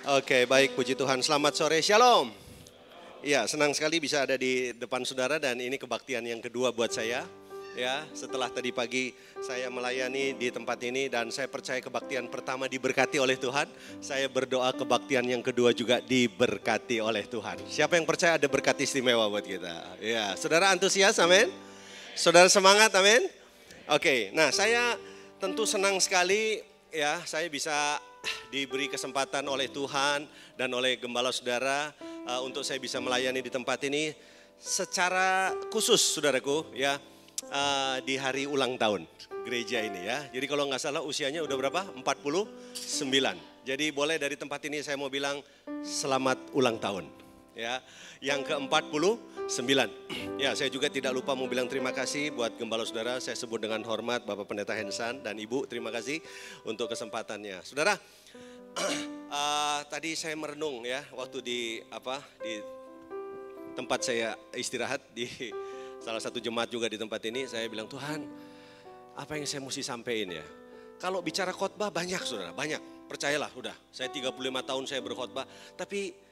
Oke, baik, puji Tuhan. Selamat sore, Shalom. Ya, senang sekali bisa ada di depan saudara dan ini kebaktian yang kedua buat saya. Ya, setelah tadi pagi saya melayani di tempat ini dan saya percaya kebaktian pertama diberkati oleh Tuhan. Saya berdoa kebaktian yang kedua juga diberkati oleh Tuhan. Siapa yang percaya ada berkat istimewa buat kita? Ya, saudara antusias, amin. Saudara semangat, amin. Oke, nah saya tentu senang sekali ya saya bisa diberi kesempatan oleh Tuhan dan oleh gembala saudara untuk saya bisa melayani di tempat ini secara khusus saudaraku ya di hari ulang tahun gereja ini ya. Jadi kalau nggak salah usianya udah berapa? 49. Jadi boleh dari tempat ini saya mau bilang selamat ulang tahun ya. Yang ke-49. Ya, saya juga tidak lupa mau bilang terima kasih buat gembala saudara. Saya sebut dengan hormat Bapak Pendeta Hensan dan Ibu, terima kasih untuk kesempatannya. Saudara, tadi saya merenung ya waktu di tempat saya istirahat di salah satu jemaat juga di tempat ini. Saya bilang, Tuhan, apa yang saya mesti sampaikan ya? Kalau bicara khotbah banyak saudara, banyak. Percayalah, udah. Saya 35 tahun saya berkhotbah, tapi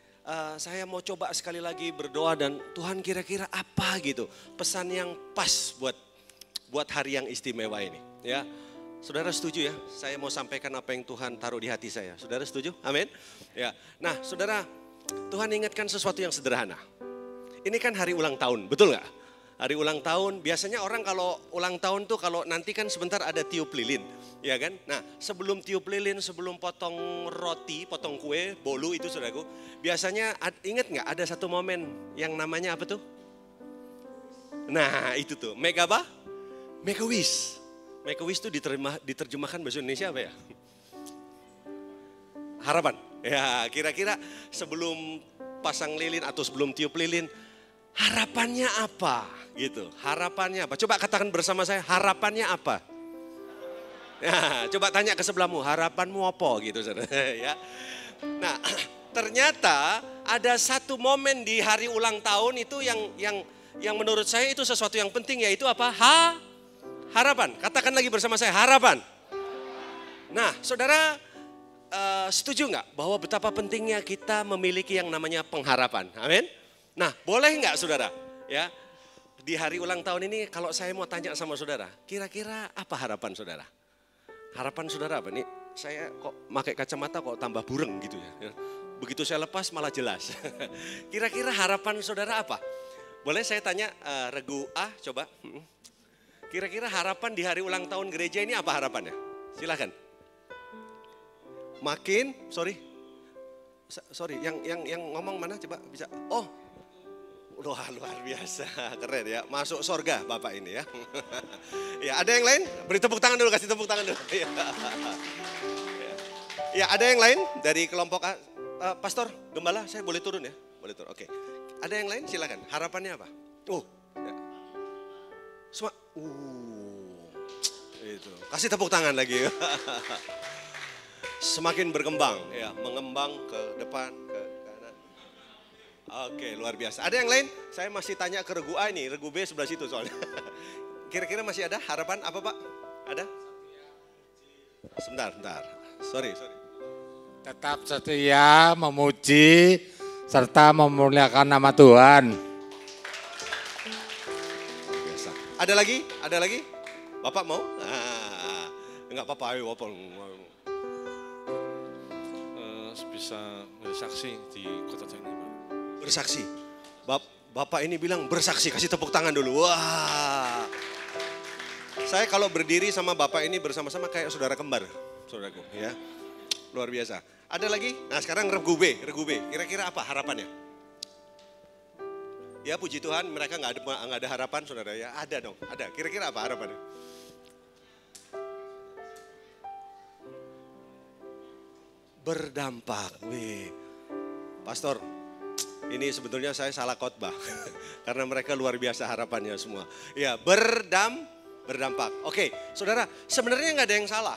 saya mau coba sekali lagi berdoa dan Tuhan kira-kira apa gitu pesan yang pas buat hari yang istimewa ini ya. Saudara setuju ya? Saya mau sampaikan apa yang Tuhan taruh di hati saya. Saudara setuju? Amin. Ya. Nah, saudara, Tuhan ingatkan sesuatu yang sederhana. Ini kan hari ulang tahun, betul nggak? Hari ulang tahun, biasanya orang kalau ulang tahun tuh kalau nanti kan sebentar ada tiup lilin, ya kan? Nah, sebelum tiup lilin, sebelum potong roti, potong kue, bolu itu saudaraku, biasanya ingat nggak ada satu momen yang namanya apa tuh? Nah, itu tuh, Make a wish. Make a wish tuh diterjemahkan bahasa Indonesia apa ya? Harapan. Ya, kira-kira sebelum pasang lilin atau sebelum tiup lilin, harapannya apa gitu? Harapannya apa? Coba katakan bersama saya, harapannya apa? Ya, coba tanya ke sebelahmu, harapanmu apa gitu saudara ya. Nah, ternyata ada satu momen di hari ulang tahun itu yang menurut saya itu sesuatu yang penting, yaitu apa? Harapan. Katakan lagi bersama saya, harapan. Nah, saudara setuju nggak bahwa betapa pentingnya kita memiliki yang namanya pengharapan? Amin. Nah, boleh nggak saudara, ya di hari ulang tahun ini kalau saya mau tanya sama saudara, kira-kira apa harapan saudara? Harapan saudara apa nih? Saya kok pakai kacamata kok tambah bureng gitu ya. Begitu saya lepas malah jelas. Kira-kira harapan saudara apa? Boleh saya tanya regu A coba. Kira-kira harapan di hari ulang tahun gereja ini apa harapannya? Silakan. Sorry, yang ngomong mana coba bisa? Oh. Wah, luar biasa, keren ya. Masuk sorga Bapak ini ya. Ya, ada yang lain? Beri tepuk tangan dulu, kasih tepuk tangan dulu. Ya, ada yang lain dari kelompok Pastor, Gembala, saya boleh turun ya? Boleh turun, oke. Ada yang lain? Silakan. Harapannya apa? Ya. Semua, itu. Kasih tepuk tangan lagi. Semakin berkembang, ya, mengembang ke depan, ke kanan. Oke, luar biasa. Ada yang lain? Saya masih tanya ke regu A ini, regu B sebelah situ soalnya. Kira-kira masih ada harapan apa Pak? Ada? Sebentar. Sorry. Tetap setia memuji serta memuliakan nama Tuhan. Biasa. Ada lagi? Bapak mau? Enggak apa-apa, ayo Bapak. Bisa bersaksi di kota ini, Pak. Bersaksi. Bapak ini bilang bersaksi, kasih tepuk tangan dulu. Wah. Saya kalau berdiri sama Bapak ini bersama-sama kayak saudara kembar, saudaraku ya. Luar biasa. Ada lagi? Nah, sekarang regu B. Kira-kira apa harapannya? Ya, puji Tuhan mereka nggak ada harapan saudara ya. Ada dong, ada. Kira-kira apa harapannya? Berdampak. Wih. Pastor, ini sebetulnya saya salah khotbah. Karena mereka luar biasa harapannya semua. Ya, berdampak. Oke, saudara, sebenarnya nggak ada yang salah.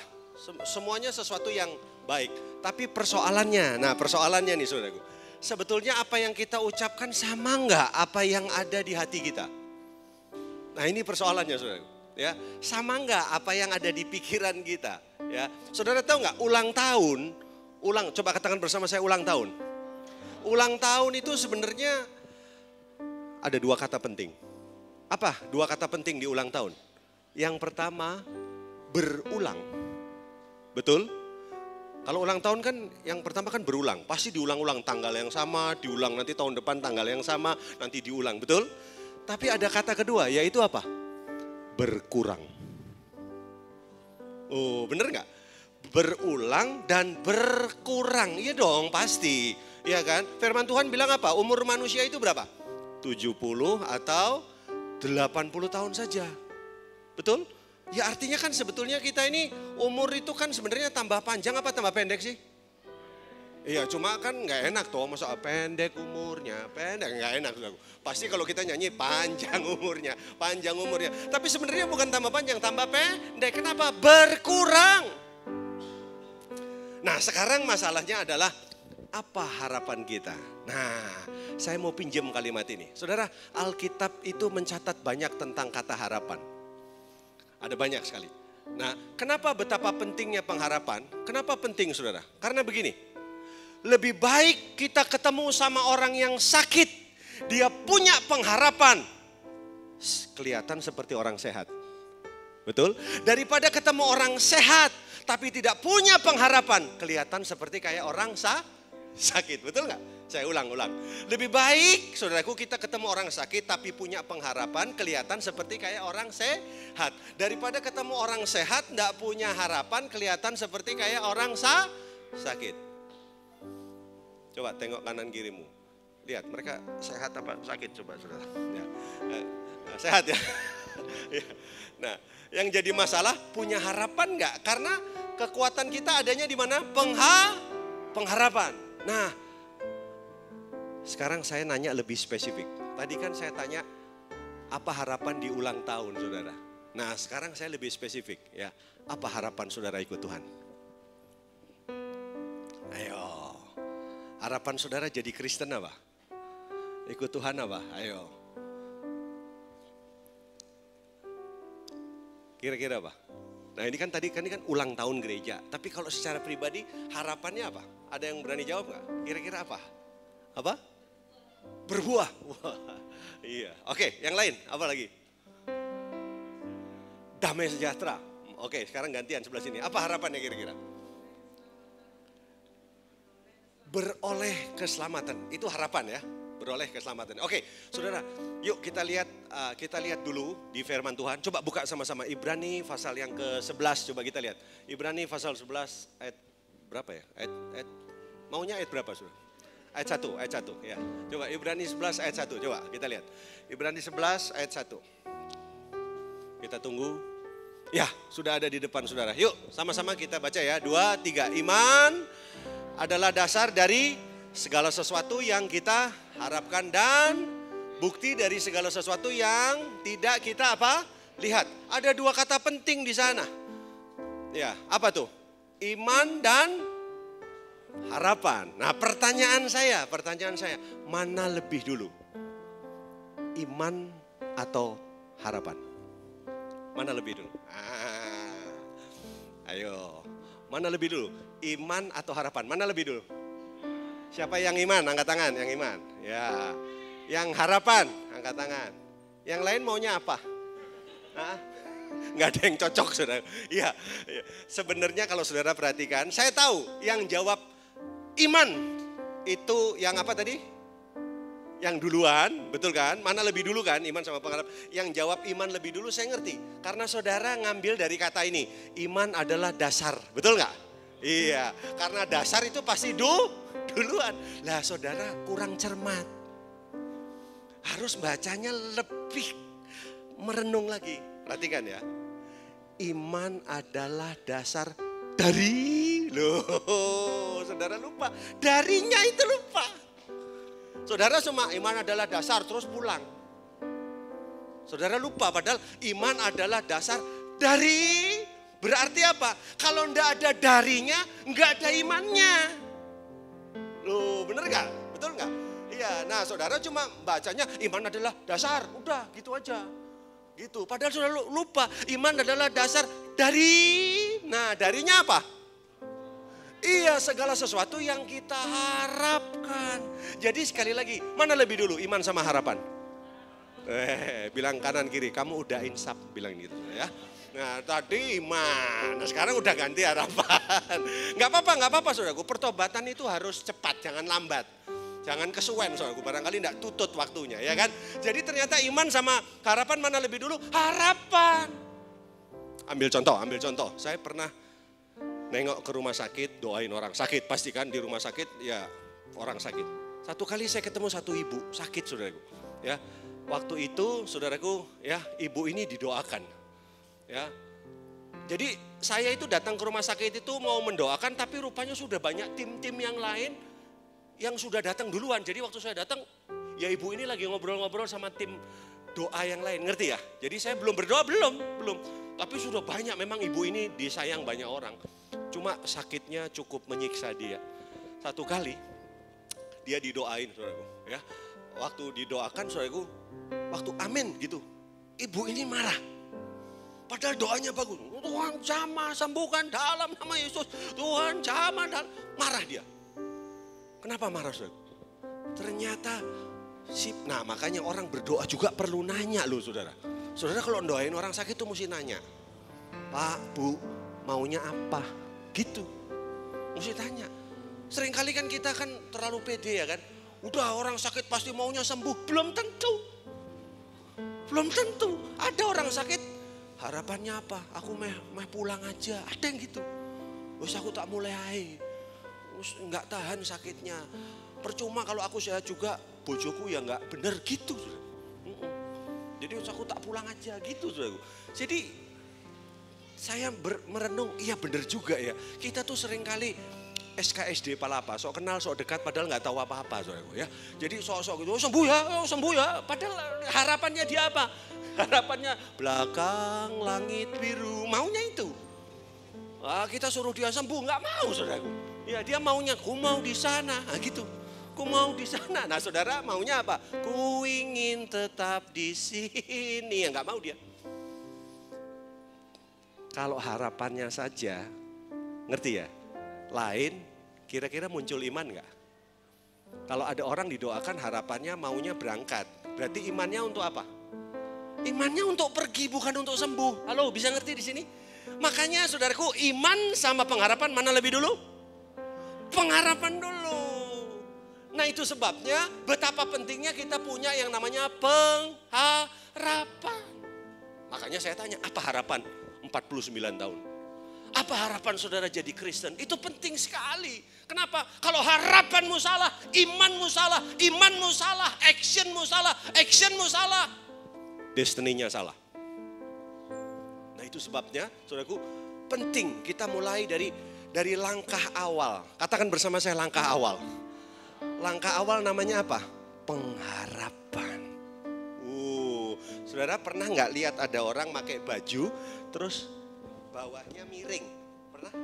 Semuanya sesuatu yang baik. Tapi persoalannya nih saudaraku. Sebetulnya apa yang kita ucapkan sama nggak apa yang ada di hati kita? Nah, ini persoalannya saudaraku. Ya, sama nggak apa yang ada di pikiran kita? Ya, saudara tahu nggak ulang tahun Coba katakan bersama saya ulang tahun. Ulang tahun itu sebenarnya ada dua kata penting. Apa dua kata penting di ulang tahun? Yang pertama, berulang. Betul? Kalau ulang tahun kan yang pertama kan berulang. Pasti diulang-ulang tanggal yang sama, diulang nanti tahun depan tanggal yang sama, nanti diulang. Betul? Tapi ada kata kedua, yaitu apa? Berkurang. Oh, bener nggak? Berulang dan berkurang. Iya dong, pasti. Iya kan? Firman Tuhan bilang apa? Umur manusia itu berapa? 70 atau 80 tahun saja. Betul? Ya artinya kan sebetulnya kita ini umur itu kan sebenarnya tambah panjang apa tambah pendek sih? Iya cuma kan nggak enak toh, masa pendek umurnya, pendek nggak enak. Pasti kalau kita nyanyi panjang umurnya, panjang umurnya. Tapi sebenarnya bukan tambah panjang, tambah pendek. Kenapa? Berkurang. Nah sekarang masalahnya adalah apa harapan kita? Nah saya mau pinjam kalimat ini. Saudara, Alkitab itu mencatat banyak tentang kata harapan. Ada banyak sekali. Nah kenapa betapa pentingnya pengharapan? Kenapa penting saudara? Karena begini. Lebih baik kita ketemu sama orang yang sakit. Dia punya pengharapan. Kelihatan seperti orang sehat. Betul? Daripada ketemu orang sehat tapi tidak punya pengharapan. Kelihatan seperti kayak orang sakit. Betul nggak? Saya ulang. Lebih baik saudaraku kita ketemu orang sakit tapi punya pengharapan. Kelihatan seperti kayak orang sehat. Daripada ketemu orang sehat nggak punya harapan. Kelihatan seperti kayak orang sakit. Coba tengok kanan kirimu. Lihat mereka sehat apa sakit coba saudara. Ya. Sehat ya. Nah yang jadi masalah punya harapan nggak? Karena kekuatan kita adanya di mana? Pengharapan. Nah sekarang saya nanya lebih spesifik. Tadi kan saya tanya apa harapan di ulang tahun saudara. Nah sekarang saya lebih spesifik ya. Apa harapan saudara ikut Tuhan? Ayo. Harapan saudara jadi Kristen apa? Ikut Tuhan apa? Ayo. Kira-kira apa? Nah ini kan tadi kan ulang tahun gereja. Tapi kalau secara pribadi harapannya apa? Ada yang berani jawab nggak? Kira-kira apa? Apa? Berbuah. Wah, iya. Oke, yang lain apa lagi? Damai sejahtera. Oke, sekarang gantian sebelah sini. Apa harapannya kira-kira? Beroleh keselamatan. Itu harapan ya. Beroleh keselamatan. Oke, saudara, yuk kita lihat dulu di firman Tuhan. Coba buka sama-sama Ibrani pasal yang ke-11. Coba kita lihat. Ibrani pasal 11 ayat berapa ya? Ayat maunya ayat berapa saudara? Ayat 1 ya. Coba Ibrani 11 ayat 1 coba kita lihat. Ibrani 11 ayat 1. Kita tunggu. Ya, sudah ada di depan saudara. Yuk, sama-sama kita baca ya. 2, 3. Iman adalah dasar dari segala sesuatu yang kita harapkan dan bukti dari segala sesuatu yang tidak kita apa? Lihat. Ada dua kata penting di sana. Ya, apa tuh? Iman dan harapan. Nah pertanyaan saya, mana lebih dulu? Iman atau harapan? Mana lebih dulu? Ayo, mana lebih dulu? Iman atau harapan? Mana lebih dulu? Siapa yang iman? Angkat tangan, yang iman. Ya, yang harapan, angkat tangan. Yang lain maunya apa? Nggak ada yang cocok saudara. Iya, sebenarnya kalau saudara perhatikan, saya tahu yang jawab iman itu yang apa tadi? Yang duluan, betul kan? Mana lebih dulu kan? Iman sama pengharapan. Yang jawab iman lebih dulu saya ngerti. Karena saudara ngambil dari kata ini. Iman adalah dasar, betul nggak? Iya, karena dasar itu pasti duluan. Lah saudara kurang cermat. Harus bacanya lebih merenung lagi. Perhatikan ya. Iman adalah dasar dari. Loh, saudara lupa. Darinya itu lupa. Saudara cuma iman adalah dasar terus pulang. Saudara lupa padahal iman adalah dasar dari. Berarti apa? Kalau enggak ada darinya, enggak ada imannya. Loh, bener gak? Betul gak? Iya, nah saudara cuma bacanya iman adalah dasar. Udah, gitu aja. Gitu. Padahal saudara lupa, iman adalah dasar dari. Nah, darinya apa? Iya, segala sesuatu yang kita harapkan. Jadi sekali lagi, mana lebih dulu iman sama harapan? Bilang kanan kiri, kamu udah insaf, bilang gitu ya. Nah tadi iman, nah sekarang udah ganti harapan. Gak apa-apa saudaraku, pertobatan itu harus cepat, jangan lambat. Jangan kesuwen saudaraku, barangkali gak tutut waktunya ya kan. Jadi ternyata iman sama harapan mana lebih dulu? Harapan. Ambil contoh, saya pernah nengok ke rumah sakit, doain orang sakit. Pastikan di rumah sakit ya orang sakit. Satu kali saya ketemu satu ibu sakit saudaraku ya. Waktu itu saudaraku ya, ibu ini didoakan ya. Jadi saya itu datang ke rumah sakit itu mau mendoakan, tapi rupanya sudah banyak tim-tim yang lain yang sudah datang duluan. Jadi waktu saya datang ya ibu ini lagi ngobrol-ngobrol sama tim doa yang lain, ngerti ya. Jadi saya belum berdoa, belum. Tapi sudah banyak, memang ibu ini disayang banyak orang. Cuma sakitnya cukup menyiksa dia. Satu kali dia didoain saudaraku ya. Waktu didoakan saudaraku, waktu amin gitu, ibu ini marah. Padahal doanya bagus. Tuhan jamah sembuhkan dalam nama Yesus. Tuhan jamah dalam. Marah dia. Kenapa marah saudaraku? Ternyata nah makanya orang berdoa juga perlu nanya loh saudara. Saudara kalau doain orang sakit itu mesti nanya. Pak, Bu, maunya apa? Gitu. Mesti tanya. Seringkali kan kita kan terlalu pede ya kan. Udah orang sakit pasti maunya sembuh. Belum tentu. Ada orang sakit harapannya apa? Aku meh pulang aja. Ada yang gitu. Wes aku tak mulai aja. Enggak tahan sakitnya. Percuma kalau aku sehat juga, bojoku ya enggak bener gitu. Jadi aku tak pulang aja gitu. Jadi saya merenung, iya bener juga ya. Kita tuh seringkali SKSD palapa, sok kenal, sok dekat padahal nggak tahu apa-apa saudaraku ya. Jadi sok-sok gitu, sembuh ya. Padahal harapannya dia apa? Harapannya belakang langit biru, maunya itu. Kita suruh dia sembuh, nggak mau saudaraku. Ya dia maunya, ku mau di sana, gitu. Ku mau di sana. Nah saudara maunya apa? Ku ingin tetap di sini, ya nggak mau dia. Kalau harapannya saja, ngerti ya? Lain, kira-kira muncul iman enggak? Kalau ada orang didoakan harapannya maunya berangkat, berarti imannya untuk apa? Imannya untuk pergi bukan untuk sembuh. Halo, bisa ngerti di sini? Makanya saudaraku, iman sama pengharapan mana lebih dulu? Pengharapan dulu. Nah itu sebabnya betapa pentingnya kita punya yang namanya pengharapan. Makanya saya tanya, apa harapan 49 tahun? Apa harapan saudara jadi Kristen? Itu penting sekali. Kenapa? Kalau harapanmu salah, imanmu salah, actionmu salah, destininya salah. Nah itu sebabnya saudaraku penting kita mulai dari langkah awal. Katakan bersama saya langkah awal. Langkah awal namanya apa? Pengharapan. Saudara pernah nggak lihat ada orang pakai baju terus bawahnya miring? Pernah?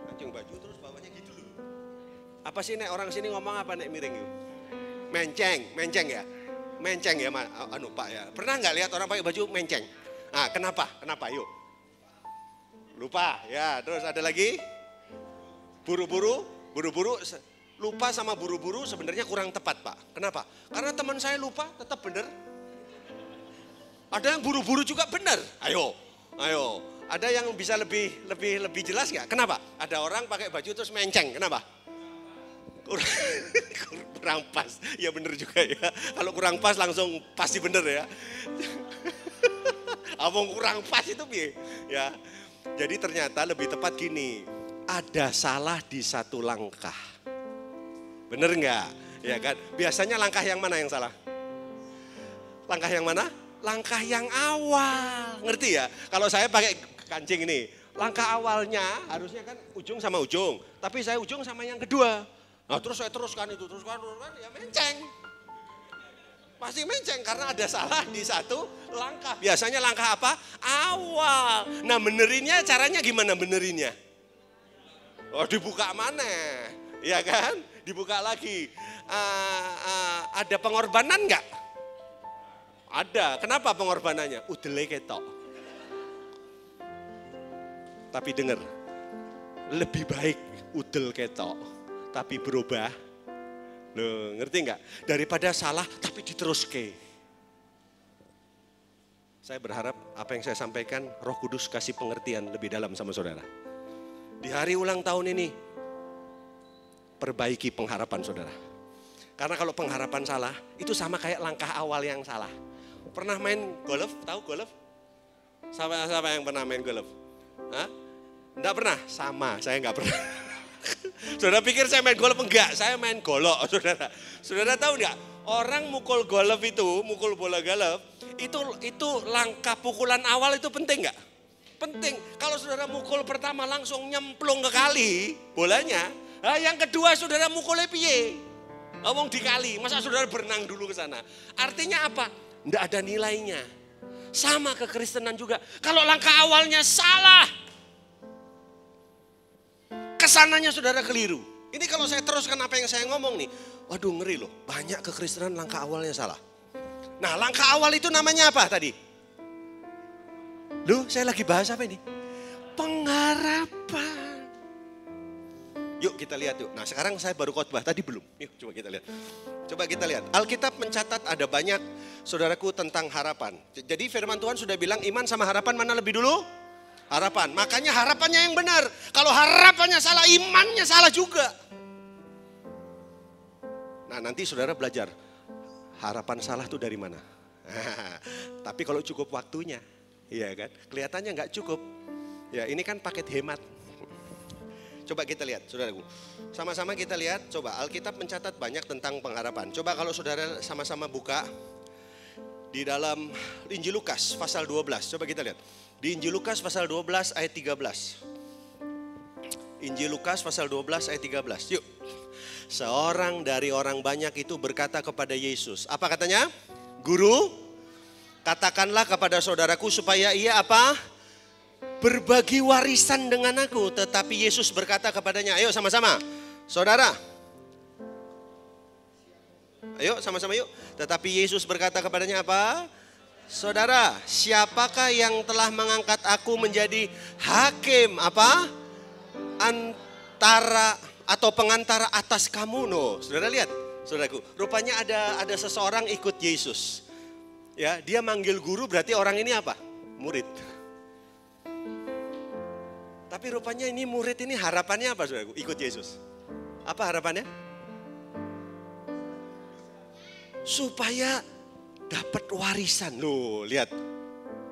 Pancung baju terus bawahnya gitu loh. Apa sih nek orang sini ngomong apa nek miring itu? Menceng ya? Menceng ya Pak ya. Pernah nggak lihat orang pakai baju menceng? Ah kenapa? Yuk. Lupa ya. Terus ada lagi? Buru-buru. Lupa sama buru-buru sebenarnya kurang tepat Pak. Kenapa? Karena teman saya lupa tetap benar. Ada yang buru-buru juga benar. Ayo. Ada yang bisa lebih jelas nggak? Kenapa? Ada orang pakai baju terus menceng. Kenapa? Kurang pas. Ya benar juga ya. Kalau kurang pas langsung pasti benar ya. Abang kurang pas itu piye? Ya. Jadi ternyata lebih tepat gini. Ada salah di satu langkah. Bener nggak? Ya kan? Biasanya langkah yang mana yang salah? Langkah yang mana? Langkah yang awal, ngerti ya? Kalau saya pakai kancing ini, langkah awalnya harusnya kan ujung sama ujung, tapi saya ujung sama yang kedua. Nah terus saya teruskan, ya menceng. Pasti menceng karena ada salah di satu langkah. Biasanya langkah apa? Awal. Nah benerinnya caranya gimana benerinnya? Oh dibuka mana? Ya kan? Dibuka lagi. Ada pengorbanan enggak? Ada. Kenapa pengorbanannya? Udele ketok. Tapi dengar, lebih baik udel ketok, tapi berubah. Loh, ngerti nggak? Daripada salah tapi diteruske. Saya berharap apa yang saya sampaikan, Roh Kudus kasih pengertian lebih dalam sama saudara. Di hari ulang tahun ini, perbaiki pengharapan saudara. Karena kalau pengharapan salah, itu sama kayak langkah awal yang salah. Pernah main golf? Tahu golf? Siapa yang pernah main golf? Hah? Enggak pernah? Sama, saya enggak pernah. Saudara pikir saya main golf? Enggak, saya main golok, saudara. Saudara tahu enggak? Orang mukul golf itu, mukul bola golf, itu langkah pukulan awal itu penting enggak? Penting. Kalau saudara mukul pertama langsung nyemplung ke kali bolanya, nah yang kedua saudara mukulnya piye? Ngomong di kali, masa saudara berenang dulu ke sana? Artinya apa? Enggak ada nilainya. Sama kekristenan juga. Kalau langkah awalnya salah, kesananya saudara keliru. Ini kalau saya teruskan apa yang saya ngomong nih, waduh ngeri loh, banyak kekristenan langkah awalnya salah. Nah langkah awal itu namanya apa tadi? Loh saya lagi bahas apa ini? Pengharapan. Yuk kita lihat yuk. Nah sekarang saya baru khotbah, tadi belum. Yuk coba kita lihat. Coba kita lihat. Alkitab mencatat ada banyak saudaraku tentang harapan. Jadi firman Tuhan sudah bilang iman sama harapan mana lebih dulu? Harapan. Makanya harapannya yang benar. Kalau harapannya salah, imannya salah juga. Nah nanti saudara belajar. Harapan salah tuh dari mana? Tapi kalau cukup waktunya. Iya kan? Kelihatannya nggak cukup. Ya ini kan paket hemat. Coba kita lihat saudaraku. Sama-sama kita lihat. Coba Alkitab mencatat banyak tentang pengharapan. Coba kalau saudara sama-sama buka. Di dalam Injil Lukas pasal 12. Coba kita lihat. Di Injil Lukas pasal 12 ayat 13. Injil Lukas pasal 12 ayat 13. Yuk. Seorang dari orang banyak itu berkata kepada Yesus. Apa katanya? Guru, katakanlah kepada saudaraku supaya ia apa? Berbagi warisan dengan aku. Tetapi Yesus berkata kepadanya, ayo sama-sama. Saudara. Ayo sama-sama yuk. Tetapi Yesus berkata kepadanya apa? Saudara, siapakah yang telah mengangkat aku menjadi hakim apa? Antara atau pengantara atas kamu. No, saudara lihat, saudaraku. Rupanya ada seseorang ikut Yesus. Ya, dia manggil guru berarti orang ini apa? Murid. Tapi rupanya ini murid ini harapannya apa saudaraku? Ikut Yesus. Apa harapannya? Supaya dapat warisan. Loh, lihat.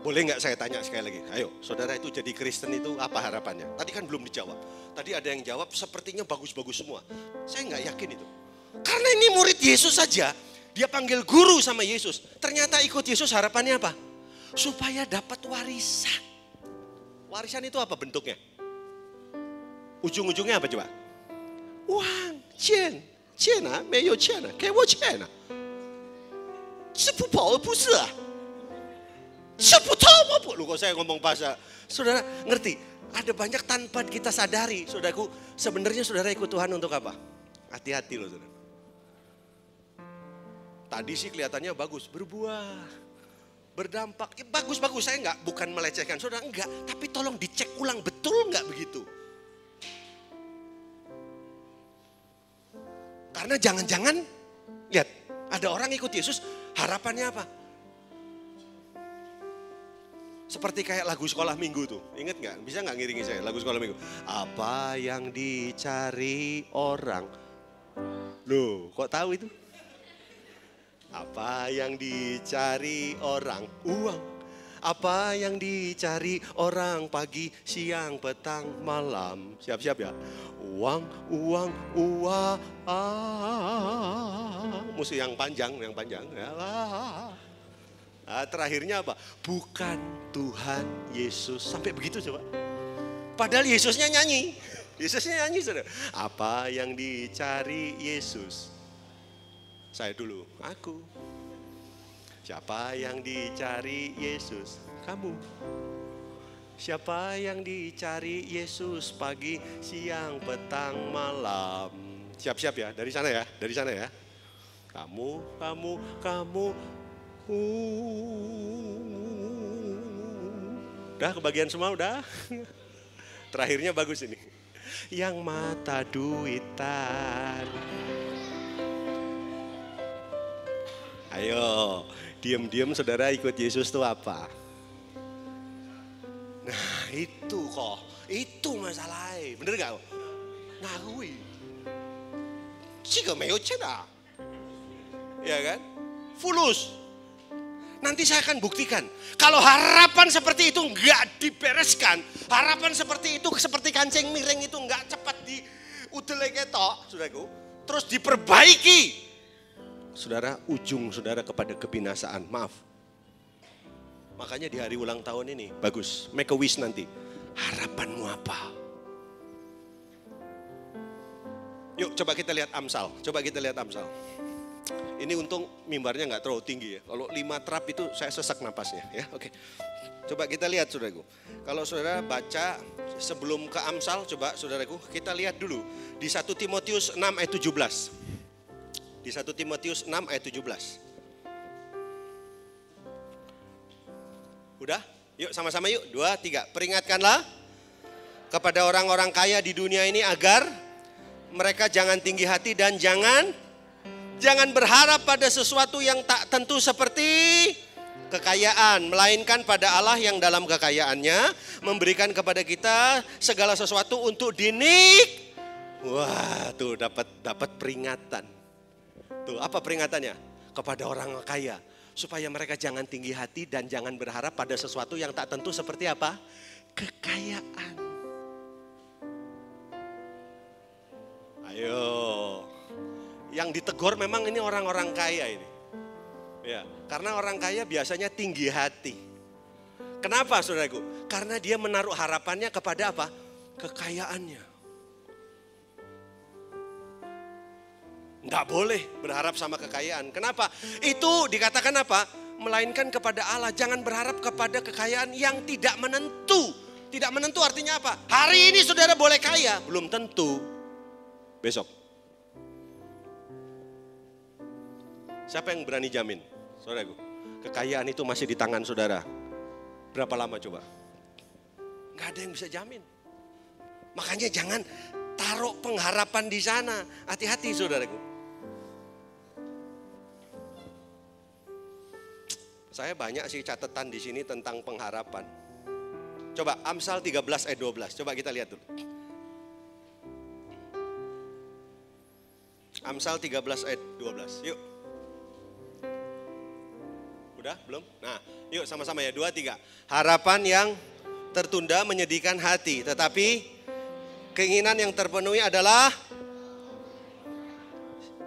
Boleh nggak saya tanya sekali lagi? Ayo, saudara itu jadi Kristen itu apa harapannya? Tadi kan belum dijawab. Tadi ada yang jawab sepertinya bagus-bagus semua. Saya nggak yakin itu. Karena ini murid Yesus saja. Dia panggil guru sama Yesus. Ternyata ikut Yesus harapannya apa? Supaya dapat warisan. Warisan itu apa bentuknya? Ujung-ujungnya apa coba? Uang,钱啊，没有钱啊，给我钱啊，吃不饱不是啊，吃不透吗不？如果saya ngomong bahasa, saudara ngerti? Ada banyak tanpa kita sadari, saudaraku. Sebenarnya saudara ikut Tuhan untuk apa? Hati-hati loh saudara. Tadi sih kelihatannya bagus, berbuah, berdampak. Bagus-bagus, saya bukan melecehkan saudara, enggak. Tapi tolong dicek ulang, betul enggak begitu? Karena jangan-jangan, lihat, ada orang ikut Yesus, harapannya apa? Seperti kayak lagu sekolah minggu tuh, ingat nggak? Bisa nggak ngiringi saya lagu sekolah minggu? Apa yang dicari orang? Loh, kok tahu itu? Apa yang dicari orang? Uang. Apa yang dicari orang pagi, siang, petang, malam? Siap-siap ya. Uang, uang, uang. Mesti yang panjang, yang panjang. Nah, terakhirnya apa? Bukan Tuhan Yesus. Sampai begitu coba. Padahal Yesusnya nyanyi. Yesusnya nyanyi saudara. Apa yang dicari Yesus? Saya dulu, aku. Siapa yang dicari Yesus? Kamu. Siapa yang dicari Yesus pagi, siang, petang, malam? Siap-siap ya, dari sana ya, dari sana ya. Kamu, kamu, kamu. Udah kebagian semua udah. Terakhirnya bagus ini. yang mata duitan. Ayo, diam-diam saudara ikut Yesus tuh apa? Nah itu kok, itu masalahnya, bener gak? Nah gue, jika meo cina, ya kan? Fulus. Nanti saya akan buktikan, kalau harapan seperti itu nggak dibereskan, harapan seperti itu seperti kancing miring itu nggak cepat diudele ketok, saudaraku, terus diperbaiki. Saudara, ujung saudara kepada kebinasaan, maaf. Makanya di hari ulang tahun ini, bagus, make a wish nanti. Harapanmu apa? Yuk coba kita lihat Amsal, Ini untung mimbarnya nggak terlalu tinggi ya. Kalau 5 trap itu saya sesak napasnya ya. Oke. Coba kita lihat saudaraku. Kalau saudara baca sebelum ke Amsal, coba saudaraku kita lihat dulu di 1 Timotius 6 ayat 17. Di 1 Timotius 6 ayat 17. Udah? Yuk sama-sama yuk. 2, 3. Peringatkanlah kepada orang-orang kaya di dunia ini agar mereka jangan tinggi hati dan jangan berharap pada sesuatu yang tak tentu seperti kekayaan, melainkan pada Allah yang dalam kekayaannya memberikan kepada kita segala sesuatu untuk Wah, tuh dapat peringatan. Tuh, apa peringatannya? Kepada orang kaya, supaya mereka jangan tinggi hati dan jangan berharap pada sesuatu yang tak tentu seperti apa? Kekayaan. Ayo. Yang ditegur memang ini orang-orang kaya ini. Ya, karena orang kaya biasanya tinggi hati. Kenapa saudaraku? Karena dia menaruh harapannya kepada apa? Kekayaannya. Enggak boleh berharap sama kekayaan. Kenapa? Itu dikatakan apa? Melainkan kepada Allah. Jangan berharap kepada kekayaan yang tidak menentu. Tidak menentu artinya apa? Hari ini saudara boleh kaya, belum tentu besok. Siapa yang berani jamin? Saudaraku, kekayaan itu masih di tangan saudara. Berapa lama coba? Gak ada yang bisa jamin. Makanya jangan taruh pengharapan di sana. Hati-hati saudaraku. Saya banyak sih catatan di sini tentang pengharapan. Coba Amsal 13 ayat 12. Coba kita lihat dulu. Amsal 13 ayat 12. Yuk. Udah? Belum? Nah, yuk sama-sama ya. 2, 3. Harapan yang tertunda menyedihkan hati. Tetapi keinginan yang terpenuhi adalah...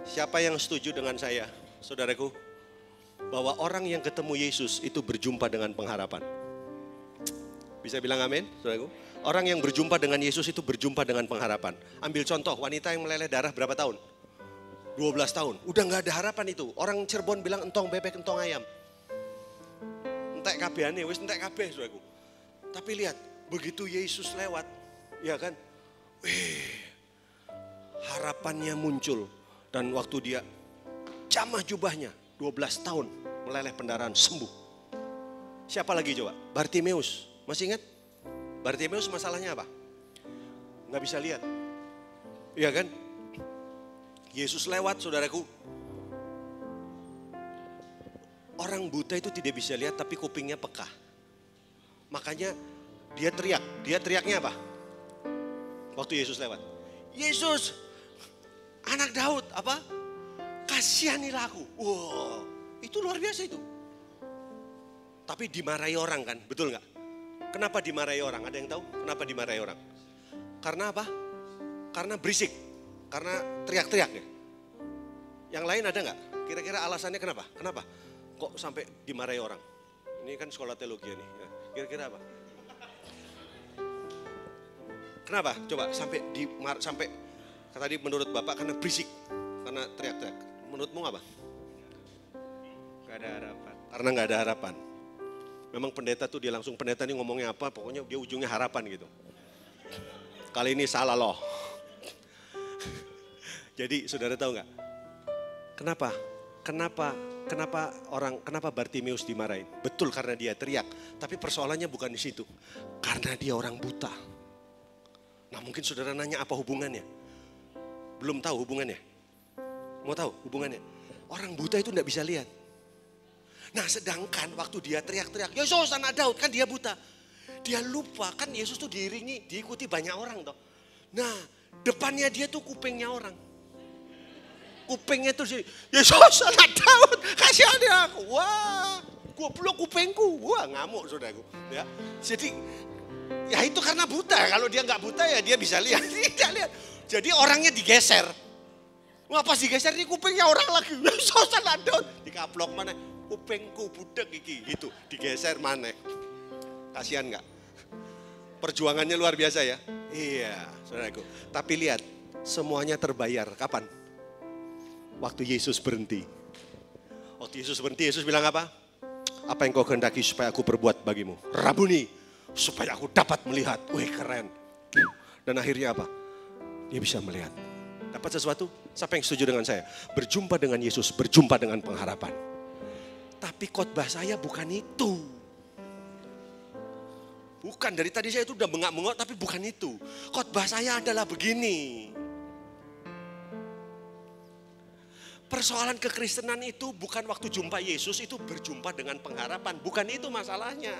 Siapa yang setuju dengan saya, saudaraku? Bahwa orang yang ketemu Yesus itu berjumpa dengan pengharapan. Bisa bilang amin, saudaraku? Orang yang berjumpa dengan Yesus itu berjumpa dengan pengharapan. Ambil contoh, wanita yang meleleh darah berapa tahun? 12 tahun. Udah gak ada harapan itu. Orang Cirebon bilang entong bebek, entong ayam. Entek kabehane, wis entek kabeh saudaraku. Tapi lihat, begitu Yesus lewat, ya kan? Harapannya muncul. Dan waktu dia jamah jubahnya, 12 tahun meleleh pendarahan, sembuh. Siapa lagi coba? Bartimeus. Masih ingat? Bartimeus masalahnya apa? Nggak bisa lihat. Iya kan? Yesus lewat saudaraku. Orang buta itu tidak bisa lihat tapi kupingnya peka. Makanya dia teriak. Dia teriaknya apa? Waktu Yesus lewat. Yesus, anak Daud, apa? Kasihanilah aku. Wow, itu luar biasa itu. Tapi dimarahi orang kan, betul nggak? Kenapa dimarahi orang? Ada yang tahu? Kenapa dimarahi orang? Karena apa? Karena berisik, karena teriak-teriak ya. Yang lain ada nggak? Kira-kira alasannya kenapa? Kenapa? Kok sampai dimarahi orang? Ini kan sekolah teologi nih. Kira-kira apa? Kenapa? Coba sampai tadi menurut Bapak karena berisik, karena teriak-teriak. Menurutmu apa? Gak ada harapan. Karena nggak ada harapan. Memang pendeta tuh dia langsung pendeta ini ngomongnya apa, pokoknya dia ujungnya harapan gitu. Kali ini salah loh. Jadi saudara tahu nggak? Kenapa Bartimeus dimarahin? Betul karena dia teriak. Tapi persoalannya bukan di situ. Karena dia orang buta. Nah mungkin saudara nanya apa hubungannya? Belum tahu hubungannya? Mau tahu hubungannya? Orang buta itu tidak bisa lihat. Nah sedangkan waktu dia teriak-teriak, Yesus anak Daud, kan dia buta. Dia lupa kan Yesus tuh diikuti banyak orang toh. Nah depannya dia tuh kupingnya orang. Kupingnya tuh Yesus anak Daud, kasihani aku. Wah, goblok kupingku. Wah ngamuk saudaraku. Ya, jadi ya itu karena buta. Kalau dia nggak buta ya dia bisa lihat. Tidak lihat. Jadi orangnya digeser. Wah pas digeser ini kupingnya orang lagi. Yesus anak Daud. Dikaplok mana? Kupingku budek iki gitu. Digeser mana? Kasihan nggak? Perjuangannya luar biasa ya. Iya, saudaraku. Tapi lihat, semuanya terbayar. Kapan? Waktu Yesus berhenti. Waktu Yesus berhenti, Yesus bilang apa? Apa yang kau kehendaki supaya aku perbuat bagimu? Rabuni, supaya aku dapat melihat. Wih keren. Dan akhirnya apa? Dia bisa melihat. Dapat sesuatu? Siapa yang setuju dengan saya? Berjumpa dengan Yesus, berjumpa dengan pengharapan. Tapi khotbah saya bukan itu. Bukan, dari tadi saya itu udah bengak-bengok, tapi bukan itu. Khotbah saya adalah begini. Persoalan kekristenan itu bukan waktu jumpa Yesus, itu berjumpa dengan pengharapan. Bukan itu masalahnya.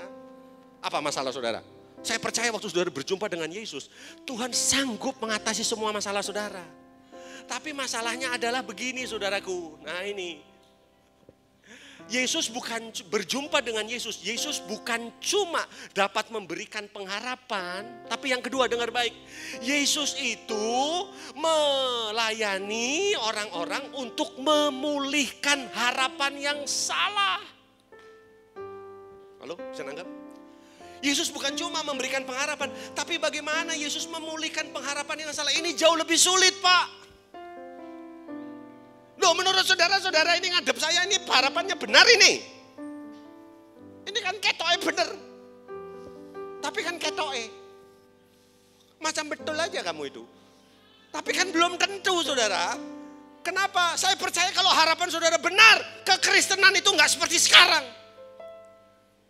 Apa masalah saudara? Saya percaya waktu saudara berjumpa dengan Yesus, Tuhan sanggup mengatasi semua masalah saudara. Tapi masalahnya adalah begini saudaraku. Nah ini. Yesus bukan berjumpa dengan Yesus. Yesus bukan cuma dapat memberikan pengharapan. Tapi yang kedua dengar baik. Yesus itu melayani orang-orang untuk memulihkan harapan yang salah. Halo, bisa nanggap? Yesus bukan cuma memberikan pengharapan. Tapi bagaimana Yesus memulihkan pengharapan yang salah. Ini jauh lebih sulit Pak. Loh menurut saudara-saudara ini ngadep saya ini harapannya benar ini. Ini kan ketoke benar. Tapi kan ketoke. Macam betul aja kamu itu. Tapi kan belum tentu saudara. Kenapa? Saya percaya kalau harapan saudara benar. Kekristenan itu nggak seperti sekarang.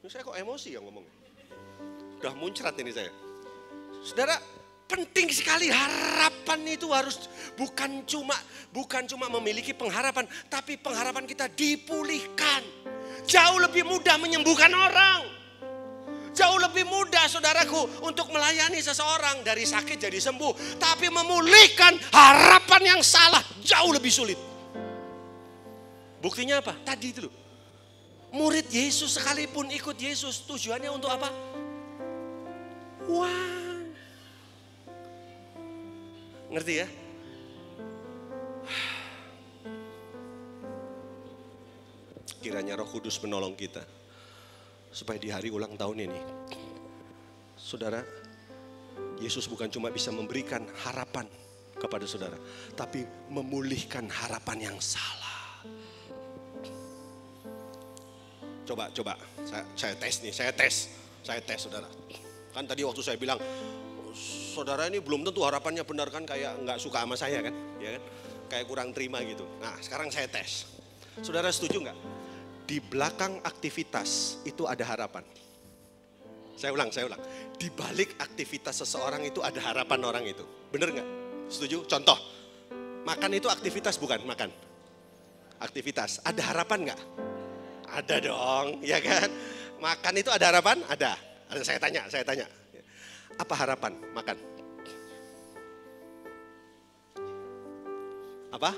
Saya kok emosi ya ngomong. Udah muncrat ini saya. Saudara, penting sekali harapan itu harus bukan cuma memiliki pengharapan, tapi pengharapan kita dipulihkan. Jauh lebih mudah menyembuhkan orang. Jauh lebih mudah saudaraku untuk melayani seseorang dari sakit jadi sembuh. Tapi memulihkan harapan yang salah jauh lebih sulit. Buktinya apa? Tadi itu loh. Murid Yesus sekalipun ikut Yesus tujuannya untuk apa? Wah. Ngerti ya? Kiranya Roh Kudus menolong kita. Supaya di hari ulang tahun ini. Saudara, Yesus bukan cuma bisa memberikan harapan kepada saudara. Tapi memulihkan harapan yang salah. Coba. Saya tes nih, saya tes saudara. Kan tadi waktu saya bilang, saudara ini belum tentu harapannya benar kan, kayak nggak suka sama saya kan, ya kan, kayak kurang terima gitu. Nah sekarang saya tes, saudara setuju nggak? Di belakang aktivitas itu ada harapan. Saya ulang. Di balik aktivitas seseorang itu ada harapan orang itu, bener nggak? Setuju? Contoh, makan itu aktivitas bukan? Makan, aktivitas. Ada harapan nggak? Ada dong, ya kan? Makan itu ada harapan? Ada. Saya tanya. Apa harapan makan? Apa?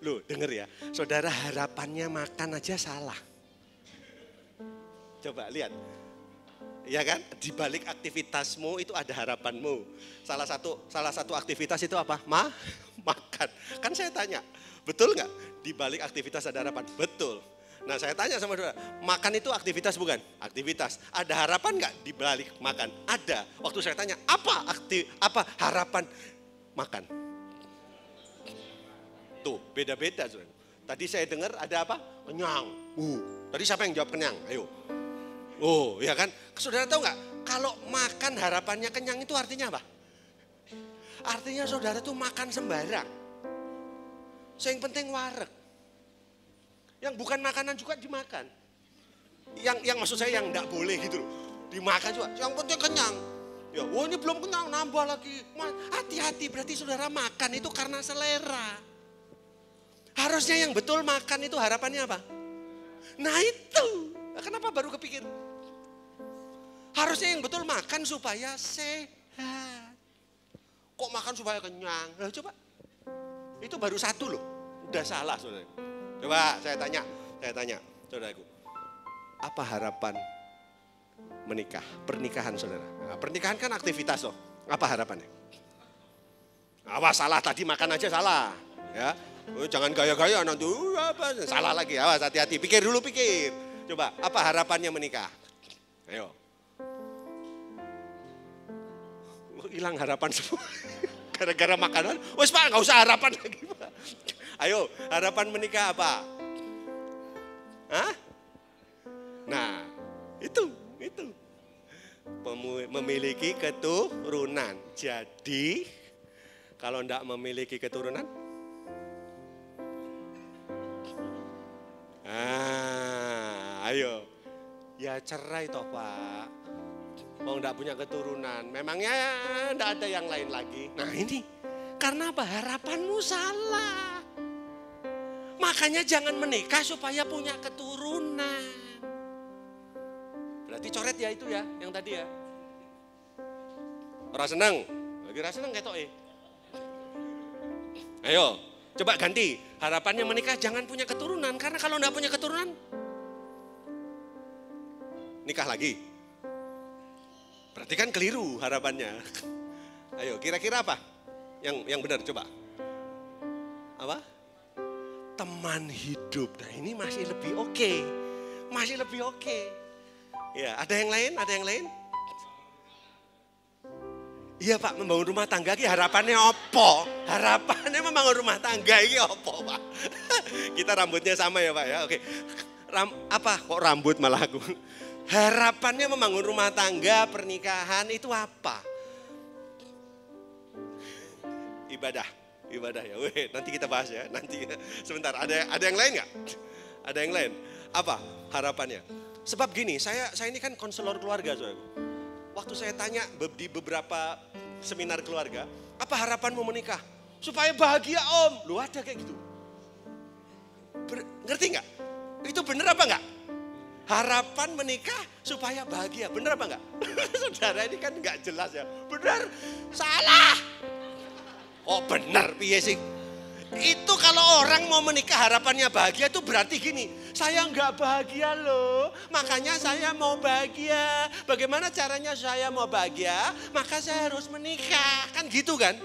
Lu denger ya. Saudara harapannya makan aja salah. Coba lihat. Ya kan? Di balik aktivitasmu itu ada harapanmu. Salah satu aktivitas itu apa? Makan. Kan saya tanya, betul nggak? Di balik aktivitas ada harapan? Betul. Nah saya tanya sama saudara, makan itu aktivitas bukan? Aktivitas. Ada harapan nggak di balik makan? Ada. Waktu saya tanya, apa harapan makan? Tuh beda-beda saudara. Tadi saya dengar ada apa? Kenyang. Tadi siapa yang jawab kenyang? Ayo. Oh ya kan? Saudara tahu nggak? Kalau makan harapannya kenyang itu artinya apa? Artinya saudara tuh makan sembarang. Yang penting wareg. Yang bukan makanan juga dimakan. Yang maksud saya yang enggak boleh gitu loh. Dimakan juga. Yang penting kenyang. Ya, oh ini belum kenyang, nambah lagi. Hati-hati, berarti saudara makan itu karena selera. Harusnya yang betul makan itu harapannya apa? Nah itu, kenapa baru kepikir? Harusnya yang betul makan supaya sehat. Kok makan supaya kenyang? Nah, coba, itu baru satu loh, udah salah saudara. Coba saya tanya, saudaraku. Apa harapan menikah, pernikahan saudara? Nah, pernikahan kan aktivitas loh. Apa harapannya? Awas salah tadi makan aja salah, ya. Oh, jangan gaya-gaya nanti apa salah lagi. Awas hati-hati. Pikir dulu pikir. Coba apa harapannya menikah? Ayo. Hilang harapan semua. Gara-gara makanan. Wes Pak nggak usah harapan lagi Pak. Ayo harapan menikah apa? Hah? Nah itu. Memiliki keturunan. Jadi kalau tidak memiliki keturunan, ayo, ya cerai toh Pak. Mau tidak punya keturunan, memangnya tidak ada yang lain lagi. Nah ini, karena apa? Harapanmu salah. Makanya jangan menikah supaya punya keturunan. Berarti coret ya itu ya, yang tadi ya. Orang seneng, lagi rasa seneng ketok Ayo, coba ganti. Harapannya menikah jangan punya keturunan. Karena kalau enggak punya keturunan, nikah lagi. Berarti kan keliru harapannya. Ayo, kira-kira apa? Yang benar coba. Apa? Teman hidup. Nah ini masih lebih oke. Masih lebih oke. Ya, ada yang lain? Ada yang lain? Iya Pak, membangun rumah tangga ini harapannya apa? Harapannya membangun rumah tangga ini apa Pak? Kita rambutnya sama ya Pak ya, oke. Apa kok rambut malah aku? Harapannya membangun rumah tangga, pernikahan itu apa? Ibadah ya. Weh, nanti kita bahas ya. Nanti sebentar. Ada yang lain nggak? Ada yang lain? Apa harapannya? Sebab gini, saya ini kan konselor keluarga, saudara. Waktu saya tanya di beberapa seminar keluarga, apa harapanmu menikah? Supaya bahagia Om. Lu ada kayak gitu. Ngerti nggak? Itu bener apa nggak? Harapan menikah supaya bahagia, bener apa nggak? Saudara ini kan nggak jelas ya. Bener, salah. Oh bener, piye sih? Itu kalau orang mau menikah harapannya bahagia itu berarti gini, saya nggak bahagia loh, makanya saya mau bahagia. Bagaimana caranya saya mau bahagia? Maka saya harus menikah, kan gitu kan?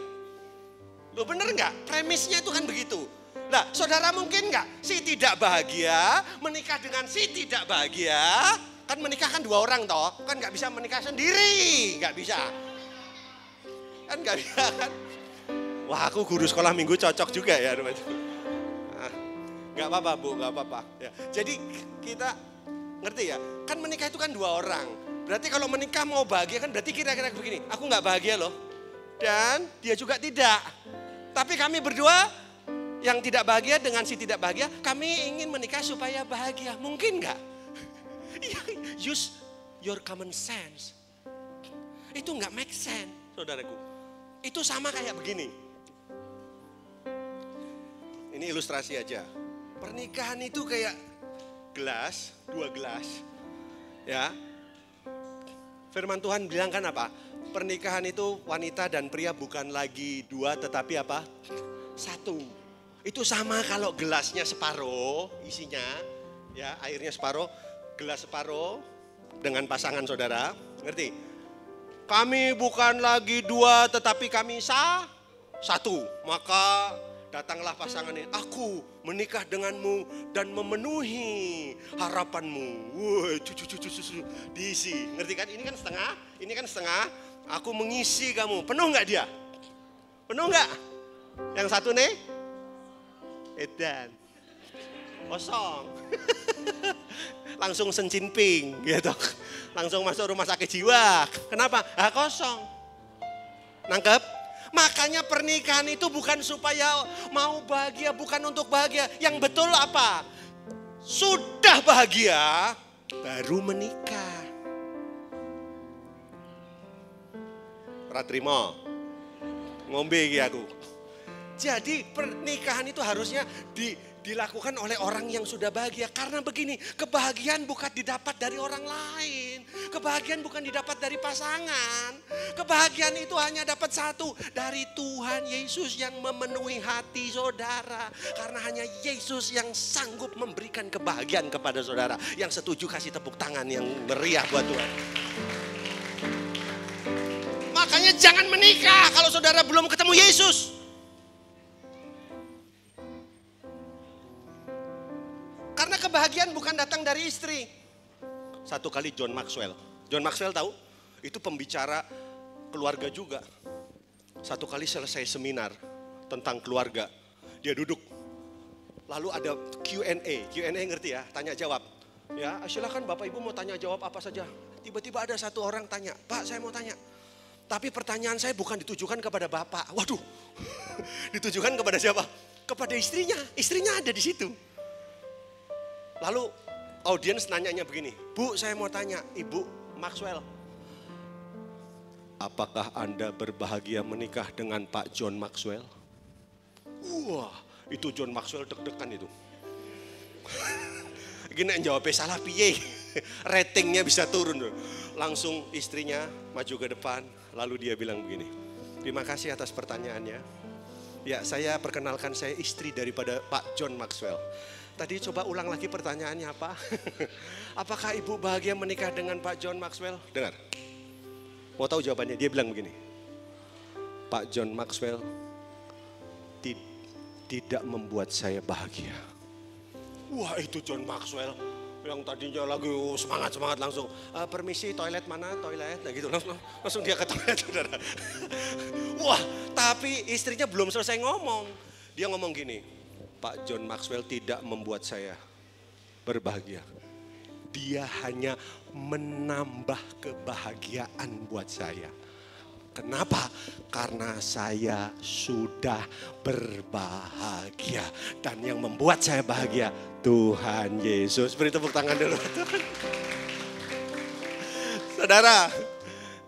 Loh bener nggak? Premisnya itu kan begitu. Nah saudara mungkin nggak si tidak bahagia menikah dengan si tidak bahagia? Kan menikah kan dua orang toh, kan nggak bisa menikah sendiri, nggak bisa. Kan nggak bisa kan? Wah aku guru sekolah minggu cocok juga ya. Gak apa-apa Bu, gak apa-apa. Ya. Jadi kita ngerti ya, kan menikah itu kan dua orang. Berarti kalau menikah mau bahagia kan berarti kira-kira begini, aku gak bahagia loh. Dan dia juga tidak. Tapi kami berdua yang tidak bahagia dengan si tidak bahagia, kami ingin menikah supaya bahagia. Mungkin gak? Use your common sense. Itu gak make sense saudaraku. Itu sama kayak begini. Ini ilustrasi aja. Pernikahan itu kayak gelas, dua gelas. Ya. Firman Tuhan bilang kan apa? Pernikahan itu wanita dan pria bukan lagi dua tetapi apa? Satu. Itu sama kalau gelasnya separuh isinya, ya, airnya separuh, gelas separuh dengan pasangan saudara. Ngerti? Kami bukan lagi dua tetapi kami satu. Maka datanglah pasangan ini, aku menikah denganmu dan memenuhi harapanmu. Woi, cucu, diisi. Ngerti kan? Ini kan setengah, ini kan setengah. Aku mengisi kamu. Penuh nggak dia? Penuh nggak? Yang satu nih? Edan. Kosong. Langsung sencinping gitu. Langsung masuk rumah sakit jiwa. Kenapa? Kosong. Nangkep? Makanya pernikahan itu bukan supaya mau bahagia, bukan untuk bahagia. Yang betul apa? Sudah bahagia, baru menikah. Ratrimo. Ngombe iki aku. Jadi pernikahan itu harusnya dilakukan oleh orang yang sudah bahagia. Karena begini, kebahagiaan bukan didapat dari orang lain. Kebahagiaan bukan didapat dari pasangan. Kebahagiaan itu hanya dapat satu, dari Tuhan Yesus yang memenuhi hati saudara. Karena hanya Yesus yang sanggup memberikan kebahagiaan kepada saudara. Yang setuju kasih tepuk tangan yang meriah buat Tuhan. Makanya jangan menikah kalau saudara belum ketemu Yesus. Karena kebahagiaan bukan datang dari istri. Satu kali John Maxwell. John Maxwell tahu? Itu pembicara keluarga juga. Satu kali selesai seminar tentang keluarga. Dia duduk. Lalu ada Q&A. Q&A ngerti ya? Tanya jawab. Ya, silakan Bapak Ibu mau tanya jawab apa saja. Tiba-tiba ada satu orang tanya, Pak saya mau tanya. Tapi pertanyaan saya bukan ditujukan kepada Bapak. Waduh. Ditujukan kepada siapa? Kepada istrinya. Istrinya ada di situ. Lalu audiens nanyanya begini, Bu saya mau tanya, Ibu Maxwell. Apakah Anda berbahagia menikah dengan Pak John Maxwell? Wah itu John Maxwell deg-degan itu. Gini jawabnya salah piye, ratingnya bisa turun. Langsung istrinya maju ke depan, lalu dia bilang begini, terima kasih atas pertanyaannya. Ya saya perkenalkan, saya istri daripada Pak John Maxwell. Tadi coba ulang lagi pertanyaannya apa? Apakah ibu bahagia menikah dengan Pak John Maxwell? Dengar. Mau tahu jawabannya? Dia bilang begini. Pak John Maxwell tidak membuat saya bahagia. Wah itu John Maxwell. Yang tadinya lagi semangat-semangat langsung. Permisi toilet mana? Toilet. Nah gitu langsung dia ke toilet saudara. Wah tapi istrinya belum selesai ngomong. Dia ngomong gini. Pak John Maxwell tidak membuat saya berbahagia. Dia hanya menambah kebahagiaan buat saya. Kenapa? Karena saya sudah berbahagia. Dan yang membuat saya bahagia, Tuhan Yesus. Beri tepuk tangan dulu. Saudara,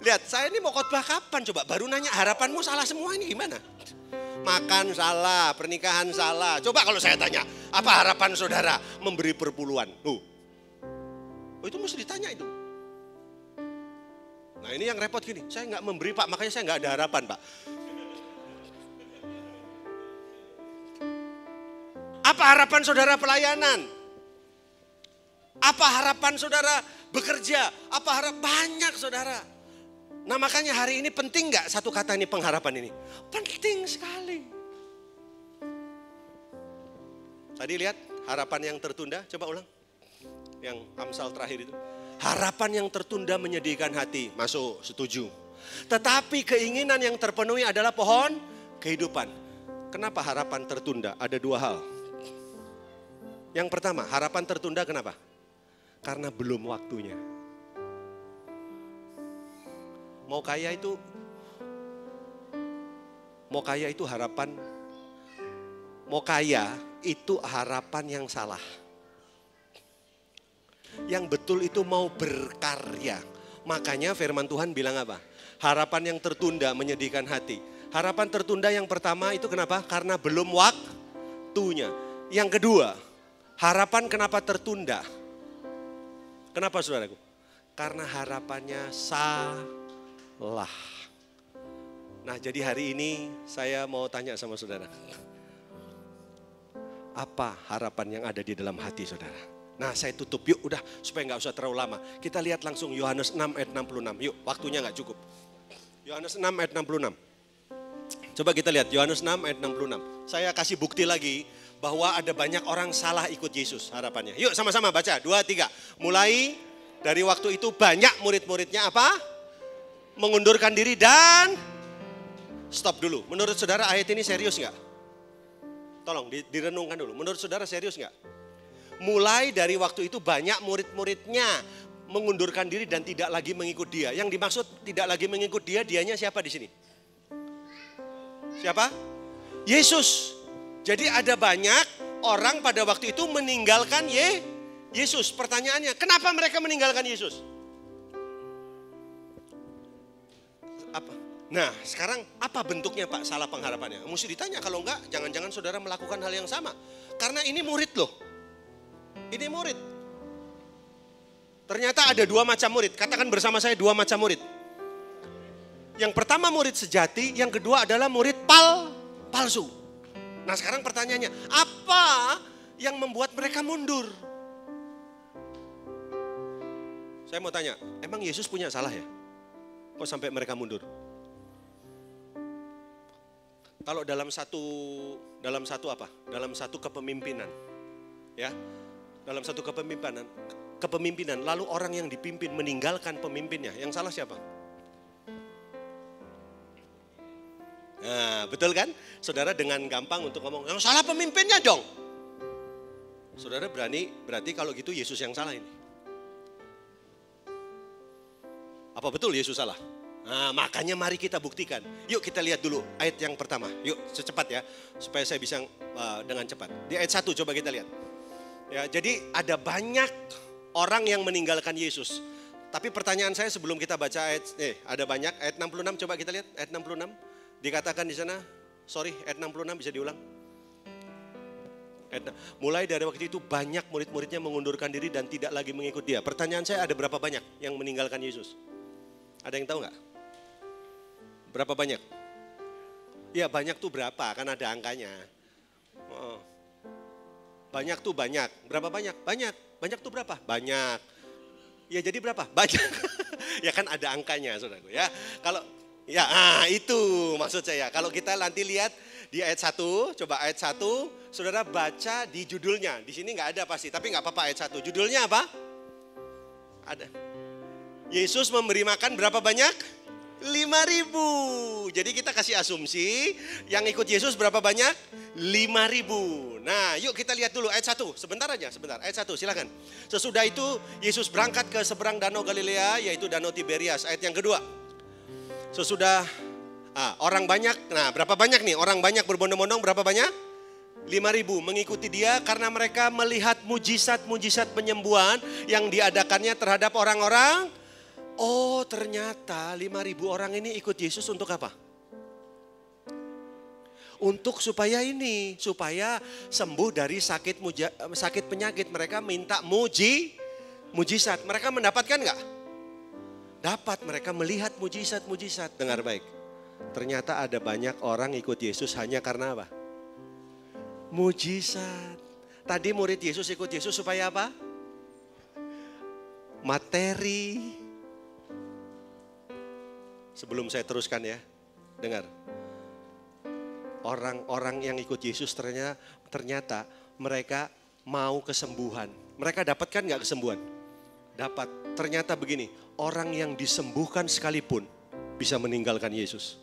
lihat saya ini mau khotbah kapan coba? Baru nanya harapanmu salah semua ini gimana? Makan salah, pernikahan salah. Coba kalau saya tanya, apa harapan saudara? Memberi perpuluhan. Oh itu mesti ditanya itu. Nah ini yang repot gini, saya nggak memberi Pak, makanya saya nggak ada harapan Pak. Apa harapan saudara pelayanan? Apa harapan saudara bekerja? Apa harapan banyak saudara? Nah makanya hari ini penting gak satu kata ini pengharapan ini? Penting sekali. Tadi lihat harapan yang tertunda, coba ulang. Yang Amsal terakhir itu. Harapan yang tertunda menyedihkan hati, masuk, setuju. Tetapi keinginan yang terpenuhi adalah pohon kehidupan. Kenapa harapan tertunda? Ada dua hal. Yang pertama, harapan tertunda kenapa? Karena belum waktunya. Mau kaya itu harapan, mau kaya itu harapan yang salah. Yang betul itu mau berkarya. Makanya firman Tuhan bilang apa? Harapan yang tertunda menyedihkan hati. Harapan tertunda yang pertama itu kenapa? Karena belum waktunya. Yang kedua, harapan kenapa tertunda? Kenapa saudaraku? Karena harapannya salah. Nah jadi hari ini saya mau tanya sama saudara. Apa harapan yang ada di dalam hati saudara? Nah saya tutup yuk udah supaya gak usah terlalu lama. Kita lihat langsung Yohanes 6 ayat 66. Yuk waktunya gak cukup. Yohanes 6 ayat 66. Coba kita lihat Yohanes 6 ayat 66. Saya kasih bukti lagi bahwa ada banyak orang salah ikut Yesus harapannya. Yuk sama-sama baca 2, 3. Mulai dari waktu itu banyak murid-muridnya apa? Mengundurkan diri dan stop dulu. Menurut saudara ayat ini serius gak? Tolong direnungkan dulu. Menurut saudara serius gak? Mulai dari waktu itu banyak murid-muridnya mengundurkan diri dan tidak lagi mengikut dia. Yang dimaksud tidak lagi mengikut dia, dianya siapa di sini? Siapa? Yesus. Jadi ada banyak orang pada waktu itu meninggalkan Yesus. Pertanyaannya, kenapa mereka meninggalkan Yesus? Apa? Nah, sekarang apa bentuknya Pak salah pengharapannya? Mesti ditanya, kalau enggak jangan-jangan saudara melakukan hal yang sama. Karena ini murid loh. Ini murid. Ternyata ada dua macam murid. Katakan bersama saya, dua macam murid. Yang pertama murid sejati, yang kedua adalah murid palsu. Nah, sekarang pertanyaannya, apa yang membuat mereka mundur? Saya mau tanya, emang Yesus punya salah ya? Kok sampai mereka mundur? Kalau dalam satu apa? Dalam satu kepemimpinan, ya, dalam satu kepemimpinan, lalu orang yang dipimpin meninggalkan pemimpinnya, yang salah siapa? Nah, betul kan? Saudara dengan gampang untuk ngomong, yang salah pemimpinnya dong. Saudara berarti kalau gitu Yesus yang salah ini. Apa betul Yesus salah? Nah, makanya mari kita buktikan. Yuk kita lihat dulu ayat yang pertama. Yuk secepat ya, supaya saya bisa dengan cepat. Di ayat 1 coba kita lihat. Ya, jadi ada banyak orang yang meninggalkan Yesus. Tapi pertanyaan saya sebelum kita baca ada banyak, ayat 66 coba kita lihat, ayat 66. Dikatakan di sana, ayat 66 bisa diulang. Mulai dari waktu itu banyak murid-muridnya mengundurkan diri dan tidak lagi mengikut dia. Pertanyaan saya, ada berapa banyak yang meninggalkan Yesus? Ada yang tahu nggak? Berapa banyak? Ya banyak tuh berapa? Kan ada angkanya. Oh. Banyak tuh banyak. Berapa banyak? Banyak. Banyak tuh berapa? Banyak. Ya jadi berapa? Banyak. Ya kan ada angkanya, saudaraku ya. Kalau ya itu maksud saya. Kalau kita nanti lihat di ayat 1, coba ayat 1, saudara baca di judulnya. Di sini nggak ada pasti, tapi nggak apa-apa ayat 1. Judulnya apa? Ada. Yesus memberi makan berapa banyak? 5.000. Jadi kita kasih asumsi yang ikut Yesus berapa banyak? 5.000. Nah yuk kita lihat dulu ayat 1. Sebentar aja, sebentar. Ayat 1 silakan. Sesudah itu Yesus berangkat ke seberang danau Galilea, yaitu danau Tiberias. Ayat yang kedua. Sesudah orang banyak, nah berapa banyak nih? Orang banyak berbondong-bondong berapa banyak? 5.000 mengikuti dia karena mereka melihat mujizat-mujizat penyembuhan yang diadakannya terhadap orang-orang. Oh ternyata 5.000 orang ini ikut Yesus untuk apa? Untuk supaya sembuh dari sakit penyakit. Mereka minta mujizat. Mereka mendapatkan enggak? Dapat, mereka melihat mujizat. Dengar baik. Ternyata ada banyak orang ikut Yesus hanya karena apa? Mujizat. Tadi murid Yesus ikut Yesus supaya apa? Materi. Sebelum saya teruskan ya, dengar. Orang-orang yang ikut Yesus ternyata mereka mau kesembuhan. Mereka dapatkan gak kesembuhan? Dapat. Ternyata begini, orang yang disembuhkan sekalipun bisa meninggalkan Yesus.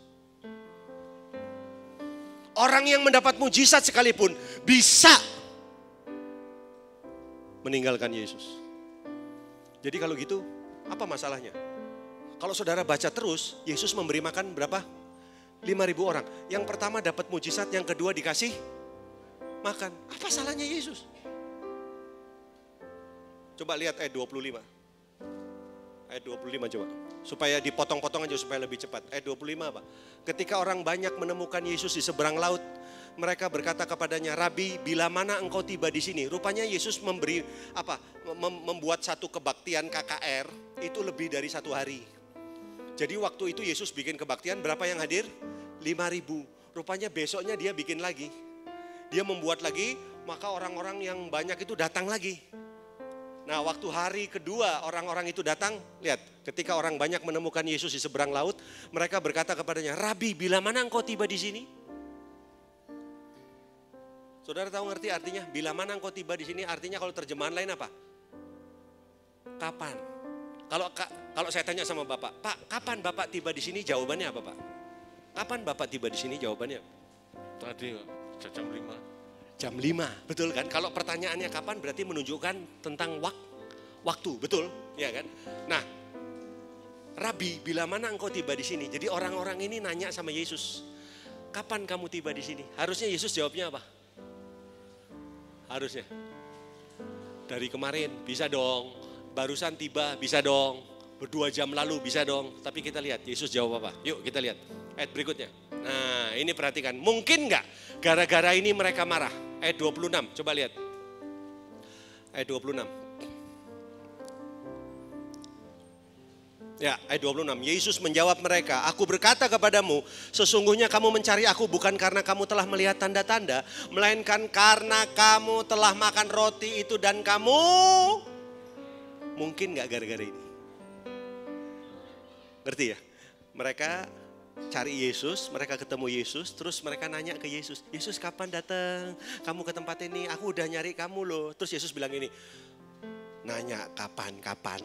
Orang yang mendapat mujizat sekalipun bisa meninggalkan Yesus. Jadi kalau gitu, apa masalahnya? Kalau saudara baca terus, Yesus memberi makan berapa? 5.000 orang. Yang pertama dapat mujizat, yang kedua dikasih makan. Apa salahnya Yesus? Coba lihat ayat 25. Ayat 25 coba. Supaya dipotong-potong aja supaya lebih cepat. Ayat 25 apa? Ketika orang banyak menemukan Yesus di seberang laut, mereka berkata kepadanya, Rabi, bila mana engkau tiba di sini? Rupanya Yesus membuat satu kebaktian KKR itu lebih dari 1 hari. Jadi waktu itu Yesus bikin kebaktian, berapa yang hadir? 5.000. Rupanya besoknya dia bikin lagi. Dia membuat lagi, maka orang-orang yang banyak itu datang lagi. Nah waktu hari kedua orang-orang itu datang, lihat ketika orang banyak menemukan Yesus di seberang laut, mereka berkata kepadanya, Rabi, bila mana engkau tiba di sini? Saudara tahu ngerti artinya? Bila mana engkau tiba di sini, artinya kalau terjemahan lain apa? Kapan? Kalau saya tanya sama Bapak, Pak, kapan Bapak tiba di sini? Jawabannya apa, Pak? Kapan Bapak tiba di sini? Jawabannya Tadi jam 5. Jam 5, betul kan? Kalau pertanyaannya kapan berarti menunjukkan tentang waktu, betul? Ya kan? Nah, Rabi, bila mana engkau tiba di sini? Jadi orang-orang ini nanya sama Yesus, kapan kamu tiba di sini? Harusnya Yesus jawabnya apa? Harusnya dari kemarin, bisa dong. Barusan tiba, bisa dong. 2 jam lalu, bisa dong. Tapi kita lihat Yesus jawab apa? Yuk kita lihat. Ayat berikutnya. Nah ini perhatikan, mungkin nggak gara-gara ini mereka marah? Ayat 26, coba lihat. Ayat 26. Ya, ayat 26. Yesus menjawab mereka, aku berkata kepadamu, sesungguhnya kamu mencari aku bukan karena kamu telah melihat tanda-tanda, melainkan karena kamu telah makan roti itu dan kamu mungkin gak gara-gara ini. Ngerti ya? Mereka cari Yesus, mereka ketemu Yesus, terus mereka nanya ke Yesus, Yesus kapan datang? Kamu ke tempat ini, aku udah nyari kamu loh. Terus Yesus bilang ini, nanya kapan-kapan?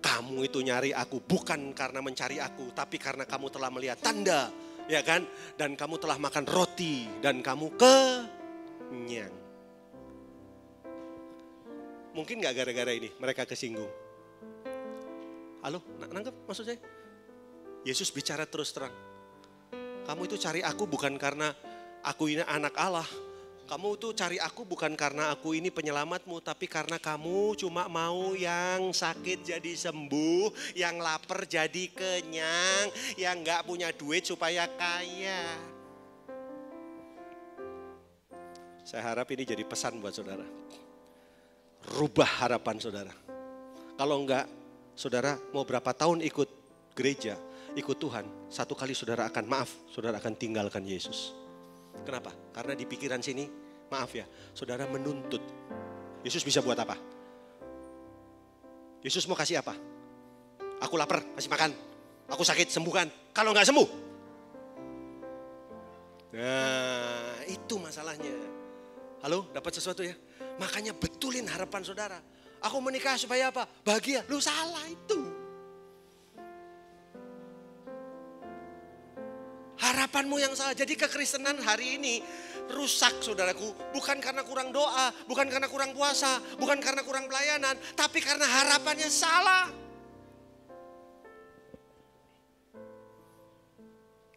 Kamu itu nyari aku bukan karena mencari aku, tapi karena kamu telah melihat tanda, ya kan? Dan kamu telah makan roti dan kamu kenyang. Mungkin gak gara-gara ini mereka kesinggung? Halo, nangkep maksud saya? Yesus bicara terus terang. Kamu itu cari aku bukan karena aku ini anak Allah. Kamu tuh cari aku bukan karena aku ini penyelamatmu, tapi karena kamu cuma mau yang sakit jadi sembuh, yang lapar jadi kenyang, yang gak punya duit supaya kaya. Saya harap ini jadi pesan buat saudara. Rubah harapan saudara. Kalau enggak, saudara mau berapa tahun ikut gereja, ikut Tuhan, satu kali saudara akan tinggalkan Yesus. Kenapa? Karena di pikiran sini, maaf ya, saudara menuntut. Yesus bisa buat apa? Yesus mau kasih apa? Aku lapar, kasih makan. Aku sakit, sembuhkan. Kalau nggak sembuh. Nah, itu masalahnya. Halo, dapat sesuatu ya? Makanya betulin harapan saudara. Aku menikah supaya apa? Bahagia. Lu salah itu. Harapanmu yang salah. Jadi kekristenan hari ini rusak saudaraku. Bukan karena kurang doa, bukan karena kurang puasa, bukan karena kurang pelayanan. Tapi karena harapannya salah.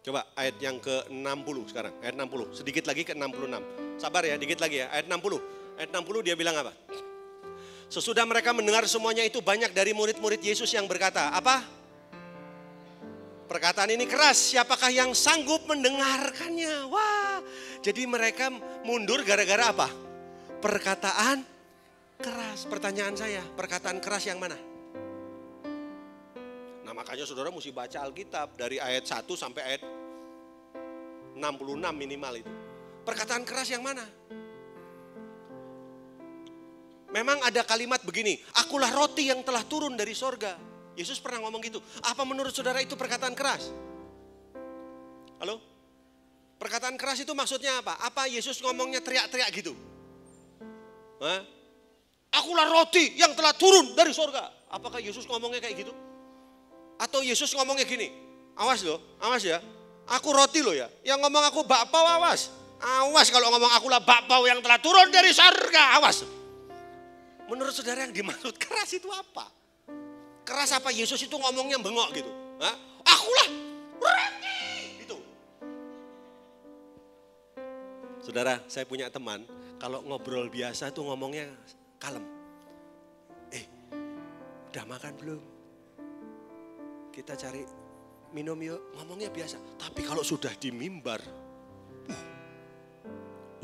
Coba ayat yang ke-60 sekarang. Ayat 60, sedikit lagi ke 66. Sabar ya, dikit lagi ya. Ayat 60. Ayat 60 dia bilang apa? Sesudah mereka mendengar semuanya itu, banyak dari murid-murid Yesus yang berkata, apa? Perkataan ini keras, siapakah yang sanggup mendengarkannya? Wah, jadi mereka mundur gara-gara apa? Perkataan keras. Pertanyaan saya, perkataan keras yang mana? Nah makanya saudara mesti baca Alkitab dari ayat 1 sampai ayat 66 minimal itu. Perkataan keras yang mana? Memang ada kalimat begini, akulah roti yang telah turun dari sorga. Yesus pernah ngomong gitu. Apa menurut saudara itu perkataan keras? Halo? Perkataan keras itu maksudnya apa? Apa Yesus ngomongnya teriak-teriak gitu? Hah? Akulah roti yang telah turun dari sorga. Apakah Yesus ngomongnya kayak gitu? Atau Yesus ngomongnya gini, awas loh, awas ya. Aku roti loh ya. Yang ngomong aku bakpao, awas. Awas kalau ngomong akulah bakpao yang telah turun dari sorga, awas. Menurut saudara yang dimaksud keras itu apa? Keras apa Yesus itu ngomongnya bengok gitu? Hah? Akulah roti gitu. Saudara, saya punya teman, kalau ngobrol biasa tuh ngomongnya kalem. Udah makan belum? Kita cari minum yuk, ngomongnya biasa. Tapi kalau sudah di mimbar,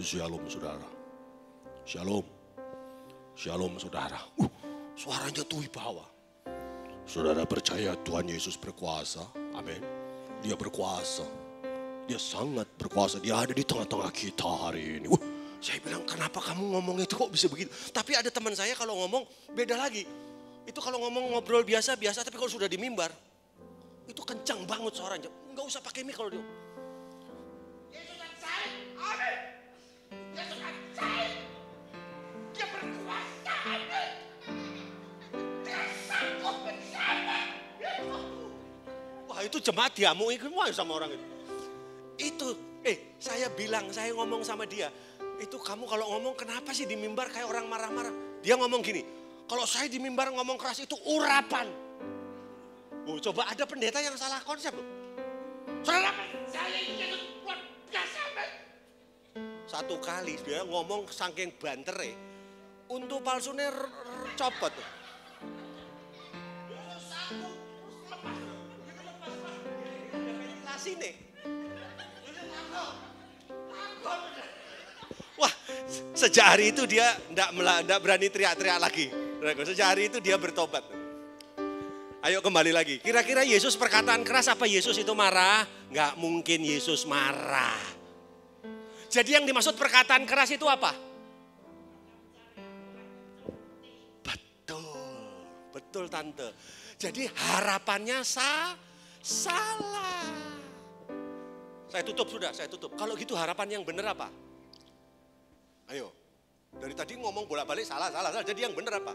shalom saudara, shalom, shalom saudara. Suaranya tuh wibawa. Saudara percaya Tuhan Yesus berkuasa? Amin. Dia berkuasa. Dia sangat berkuasa. Dia ada di tengah-tengah kita hari ini. Saya bilang kenapa kamu ngomong itu kok bisa begitu? Tapi ada teman saya kalau ngomong beda lagi. Itu kalau ngomong ngobrol biasa-biasa tapi kalau sudah di mimbar. Itu kencang banget suaranya. Enggak usah pakai mic kalau dia. Yesus kan saya. Amin. Yesus kan saya. Dia berkuasa. Amin. Wah itu jemaat diamuin semua sama orang itu. Itu, saya bilang, saya ngomong sama dia. Itu kamu kalau ngomong kenapa sih di mimbar kayak orang marah-marah. Dia ngomong gini, kalau saya di mimbar ngomong keras itu urapan. Coba ada pendeta yang salah konsep loh. Saudara, saya ini luar biasa. Satu kali dia ngomong saking banter untuk palsunya copot. Sini. Wah, sejak hari itu dia enggak berani teriak-teriak lagi. Sejak hari itu dia bertobat. Ayo kembali lagi. Kira-kira Yesus perkataan keras apa Yesus itu marah? Enggak mungkin Yesus marah. Jadi yang dimaksud perkataan keras itu apa? Betul tante. Jadi harapannya salah. Saya tutup. Kalau gitu harapan yang benar apa? Ayo. Dari tadi ngomong bolak-balik salah. Jadi yang benar apa?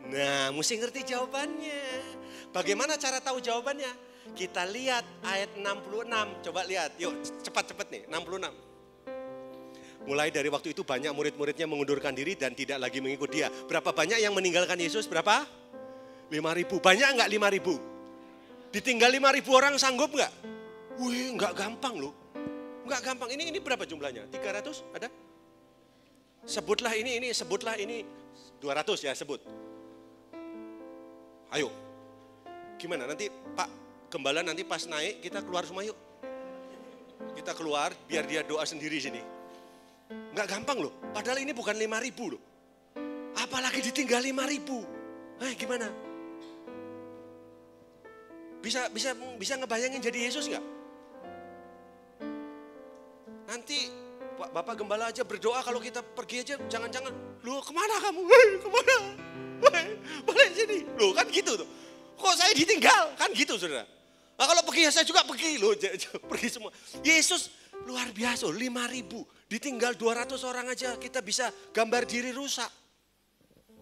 Nah, mesti ngerti jawabannya. Bagaimana cara tahu jawabannya? Kita lihat ayat 66. Coba lihat. Yuk, cepat-cepat nih, 66. Mulai dari waktu itu banyak murid-muridnya mengundurkan diri dan tidak lagi mengikut dia. Berapa banyak yang meninggalkan Yesus? Berapa? 5.000. Banyak enggak 5.000? Ditinggal 5.000 orang sanggup enggak? Wih, enggak gampang loh. Enggak gampang. Ini berapa jumlahnya? 300 ada? Sebutlah ini 200 ya sebut. Ayo. Gimana nanti Pak Gembala nanti pas naik kita keluar semua yuk. Kita keluar biar dia doa sendiri sini. Enggak gampang loh. Padahal ini bukan 5.000 loh. Apalagi ditinggal 5.000. Gimana? Bisa ngebayangin jadi Yesus enggak? Nanti Bapak Gembala aja berdoa kalau kita pergi aja jangan-jangan. Loh kemana kamu? Kemana? Balik sini. Loh kan gitu tuh. Kok saya ditinggal? Kan gitu saudara. Nah kalau pergi ya saya juga pergi. Loh pergi semua. Yesus luar biasa 5.000. Ditinggal 200 orang aja kita bisa gambar diri rusak.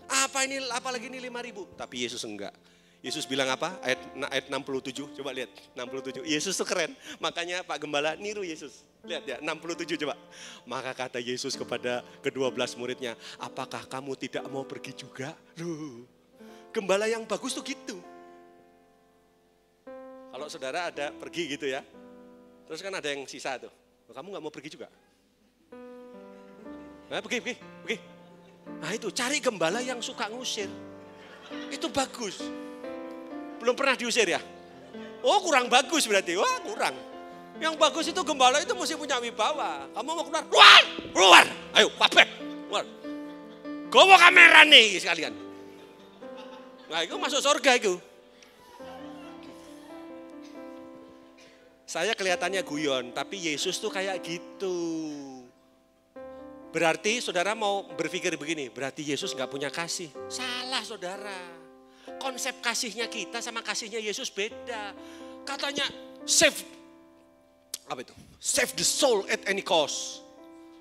Apalagi ini 5.000. Tapi Yesus enggak. Yesus bilang apa? Ayat 67. Coba lihat 67. Yesus tuh keren. Makanya Pak Gembala niru Yesus. Lihat ya 67 coba. Maka kata Yesus kepada ke-12 muridnya. Apakah kamu tidak mau pergi juga? Loh, gembala yang bagus tuh gitu. Kalau saudara ada pergi gitu ya. Terus kan ada yang sisa tuh. Kamu gak mau pergi juga? Nah, pergi. Nah itu cari gembala yang suka ngusir. Itu bagus. Belum pernah diusir ya? Oh kurang bagus berarti. Wah kurang. Yang bagus itu gembala itu mesti punya wibawa. Kamu mau keluar? Keluar. Ayo kabeh. Keluar. Gue mau kamera nih sekalian. Nah itu masuk surga itu. Saya kelihatannya guyon, tapi Yesus tuh kayak gitu. Berarti saudara mau berpikir begini, berarti Yesus gak punya kasih. Salah saudara. Konsep kasihnya kita sama kasihnya Yesus beda. Katanya save the soul at any cost.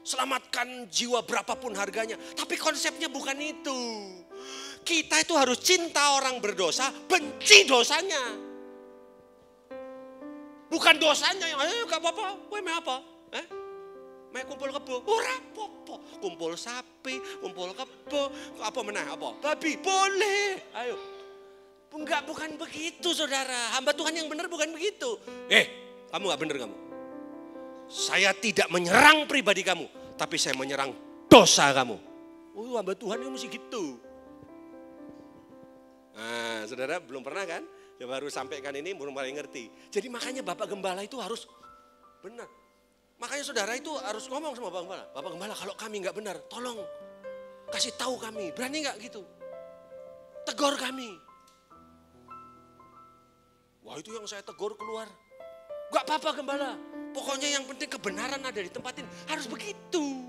Selamatkan jiwa berapapun harganya. Tapi konsepnya bukan itu. Kita itu harus cinta orang berdosa, benci dosanya. Bukan dosanya yang gak apa-apa, gue mau apa? Mau kumpul kebo, ora apa-apa. Kumpul sapi, kumpul kebo, apa meneh apa? Babi, boleh. Ayo. Enggak, bukan begitu saudara. Hamba Tuhan yang benar bukan begitu. Kamu gak benar kamu. Saya tidak menyerang pribadi kamu, tapi saya menyerang dosa kamu. Oh, hamba Tuhan yang mesti gitu. Nah, saudara belum pernah kan? Ya baru sampaikan ini belum mulai ngerti. Jadi makanya Bapak Gembala itu harus benar. Makanya saudara itu harus ngomong sama Bapak Gembala. Bapak Gembala kalau kami nggak benar, tolong kasih tahu kami. Berani nggak gitu? Tegur kami. Wah itu yang saya tegur keluar. Gak apa-apa Gembala. Pokoknya yang penting kebenaran ada di tempat ini. Harus begitu.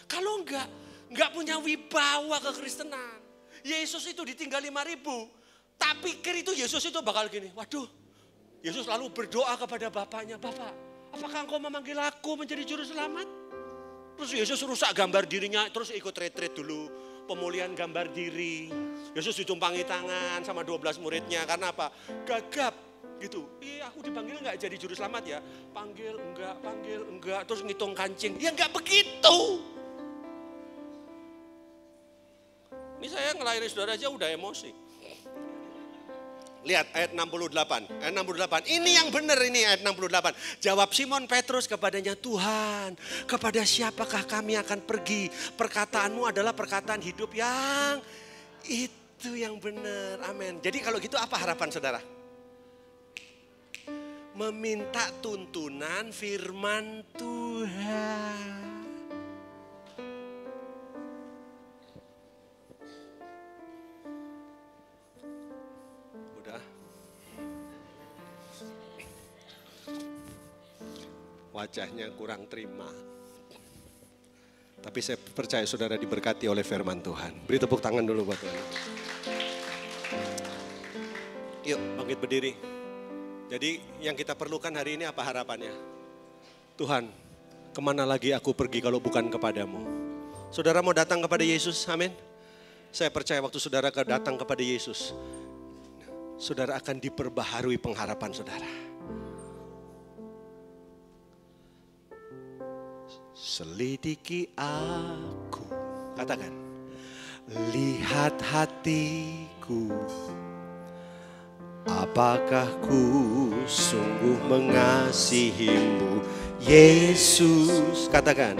Kalau enggak punya wibawa kekristenan. Yesus itu ditinggal 5.000. Tak pikir itu Yesus itu bakal gini. Waduh, Yesus lalu berdoa kepada Bapaknya. Bapak, apakah engkau memanggil aku menjadi juru selamat? Terus Yesus rusak gambar dirinya, terus ikut retreat dulu. Pemulihan gambar diri. Yesus ditumpangi tangan sama 12 muridnya. Karena apa? Gagap. Gitu, aku dipanggil enggak jadi juru selamat ya? Panggil enggak, terus ngitung kancing. Ya enggak begitu. Ini saya ngelahirin saudara aja udah emosi. Lihat ayat 68. Ayat 68. Ini yang benar ini ayat 68. Jawab Simon Petrus kepadanya, Tuhan, kepada siapakah kami akan pergi? Perkataanmu adalah perkataan hidup yang itu yang benar. Amin. Jadi kalau gitu apa harapan saudara? meminta tuntunan firman Tuhan. Udah. Wajahnya kurang terima. Tapi saya percaya saudara diberkati oleh firman Tuhan. Beri tepuk tangan dulu buat Tuhan. Yuk bangkit berdiri. Jadi yang kita perlukan hari ini apa harapannya? Tuhan, kemana lagi aku pergi kalau bukan kepadamu? Saudara mau datang kepada Yesus, amin. Saya percaya waktu saudara datang kepada Yesus, saudara akan diperbaharui pengharapan saudara. Selidiki aku, katakan, lihat hatiku, apakah ku sungguh mengasihimu, Yesus. Katakan,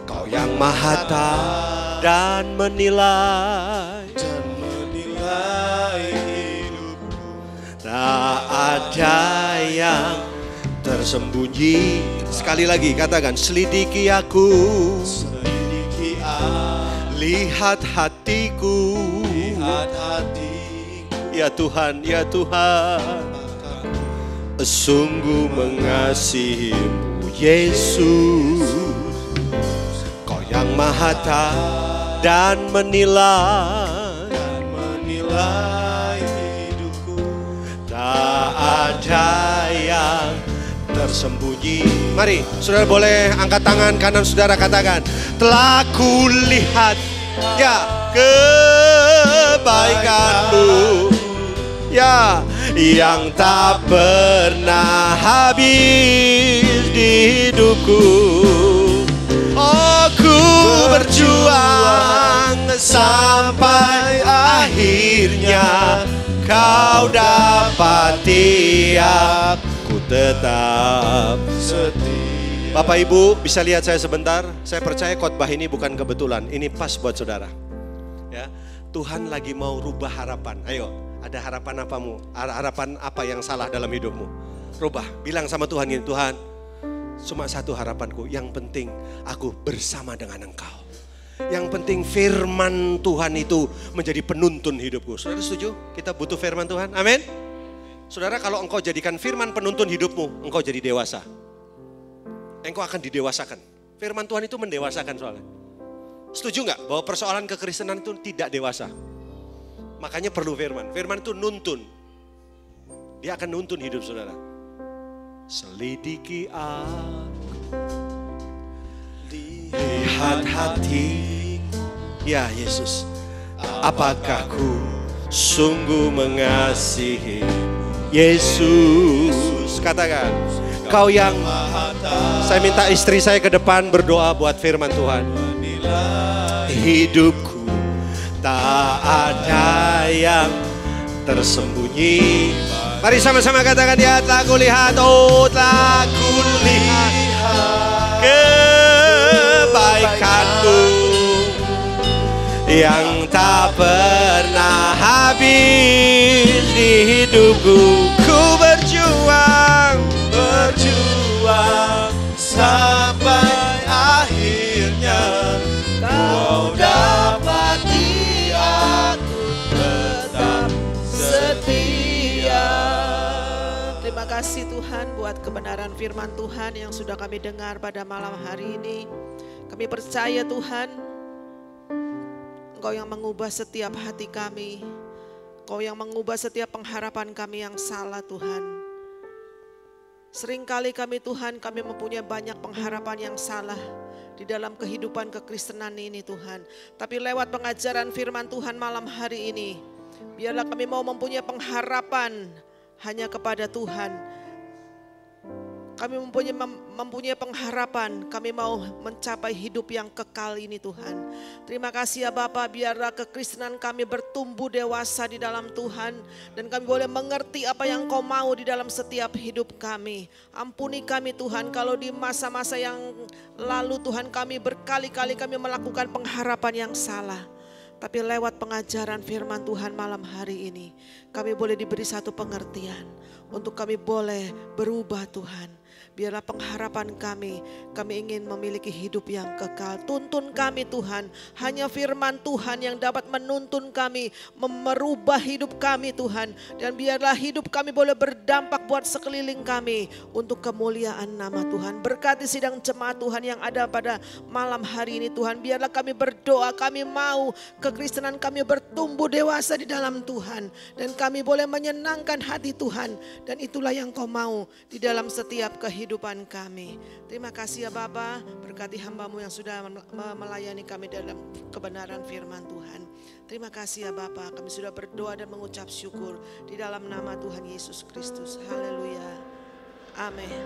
Kau yang maha tahu dan menilai hidupku. Tak ada yang tersembunyi. Sekali lagi katakan, selidiki aku, lihat hatiku, ya Tuhan, ya Tuhan, sungguh mengasihimu, Yesus. Kau yang maha tahu dan menilai hidupku. Tak ada yang tersembunyi. Mari, saudara boleh angkat tangan kanan saudara, katakan, telah kulihat ya kebaikanmu, ya yang tak pernah habis di hidupku. Oh, ku berjuang sampai akhirnya Kau dapati aku tetap setia. Bapak Ibu bisa lihat saya sebentar. Saya percaya khotbah ini bukan kebetulan. Ini pas buat saudara. Ya, Tuhan lagi mau rubah harapan. Ayo, ada harapan apamu? Harapan apa yang salah dalam hidupmu? Rubah. Bilang sama Tuhan ini, Tuhan, cuma satu harapanku. Yang penting aku bersama dengan Engkau. Yang penting firman Tuhan itu menjadi penuntun hidupku. Saudara setuju? Kita butuh firman Tuhan. Amin. Saudara, kalau engkau jadikan firman penuntun hidupmu, engkau jadi dewasa. Engkau akan didewasakan. Firman Tuhan itu mendewasakan soalnya. Setuju nggak bahwa persoalan kekristenan itu tidak dewasa? Makanya perlu firman. Firman itu nuntun. Dia akan nuntun hidup saudara. Selidiki aku, lihat hati, ya Yesus, apakah ku sungguh mengasihi Yesus. Katakan, Kau yang, saya minta istri saya ke depan berdoa buat firman Tuhan. Hidupku tak ada yang tersembunyi. Mari sama-sama katakan, ya telah kulihat, oh telah kulihat kebaikanmu yang tak pernah habis di hidupku. Ku berjuang sampai akhirnya Kau dapati aku tetap setia. Terima kasih Tuhan buat kebenaran firman Tuhan yang sudah kami dengar pada malam hari ini. Kami percaya Tuhan, Engkau yang mengubah setiap hati kami. Engkau yang mengubah setiap pengharapan kami yang salah Tuhan. Seringkali kami Tuhan, kami mempunyai banyak pengharapan yang salah di dalam kehidupan kekristenan ini Tuhan. Tapi lewat pengajaran firman Tuhan malam hari ini, biarlah kami mau mempunyai pengharapan hanya kepada Tuhan. Kami mempunyai pengharapan, kami mau mencapai hidup yang kekal ini Tuhan. Terima kasih ya Bapa, biarlah kekristenan kami bertumbuh dewasa di dalam Tuhan. Dan kami boleh mengerti apa yang Kau mau di dalam setiap hidup kami. Ampuni kami Tuhan, kalau di masa-masa yang lalu Tuhan kami berkali-kali kami melakukan pengharapan yang salah. Tapi lewat pengajaran firman Tuhan malam hari ini, kami boleh diberi satu pengertian untuk kami boleh berubah Tuhan. Biarlah pengharapan kami ingin memiliki hidup yang kekal. Tuntun kami Tuhan, hanya firman Tuhan yang dapat menuntun kami, merubah hidup kami Tuhan. Dan biarlah hidup kami boleh berdampak buat sekeliling kami untuk kemuliaan nama Tuhan. Berkati sidang jemaat Tuhan yang ada pada malam hari ini Tuhan. Biarlah kami berdoa, kami mau kekristenan kami bertumbuh dewasa di dalam Tuhan. Dan kami boleh menyenangkan hati Tuhan. Dan itulah yang Kau mau di dalam setiap kehidupan kami. Terima kasih ya Bapa, berkati hamba-Mu yang sudah melayani kami dalam kebenaran firman Tuhan. Terima kasih ya Bapa, kami sudah berdoa dan mengucap syukur di dalam nama Tuhan Yesus Kristus. Haleluya. Amin.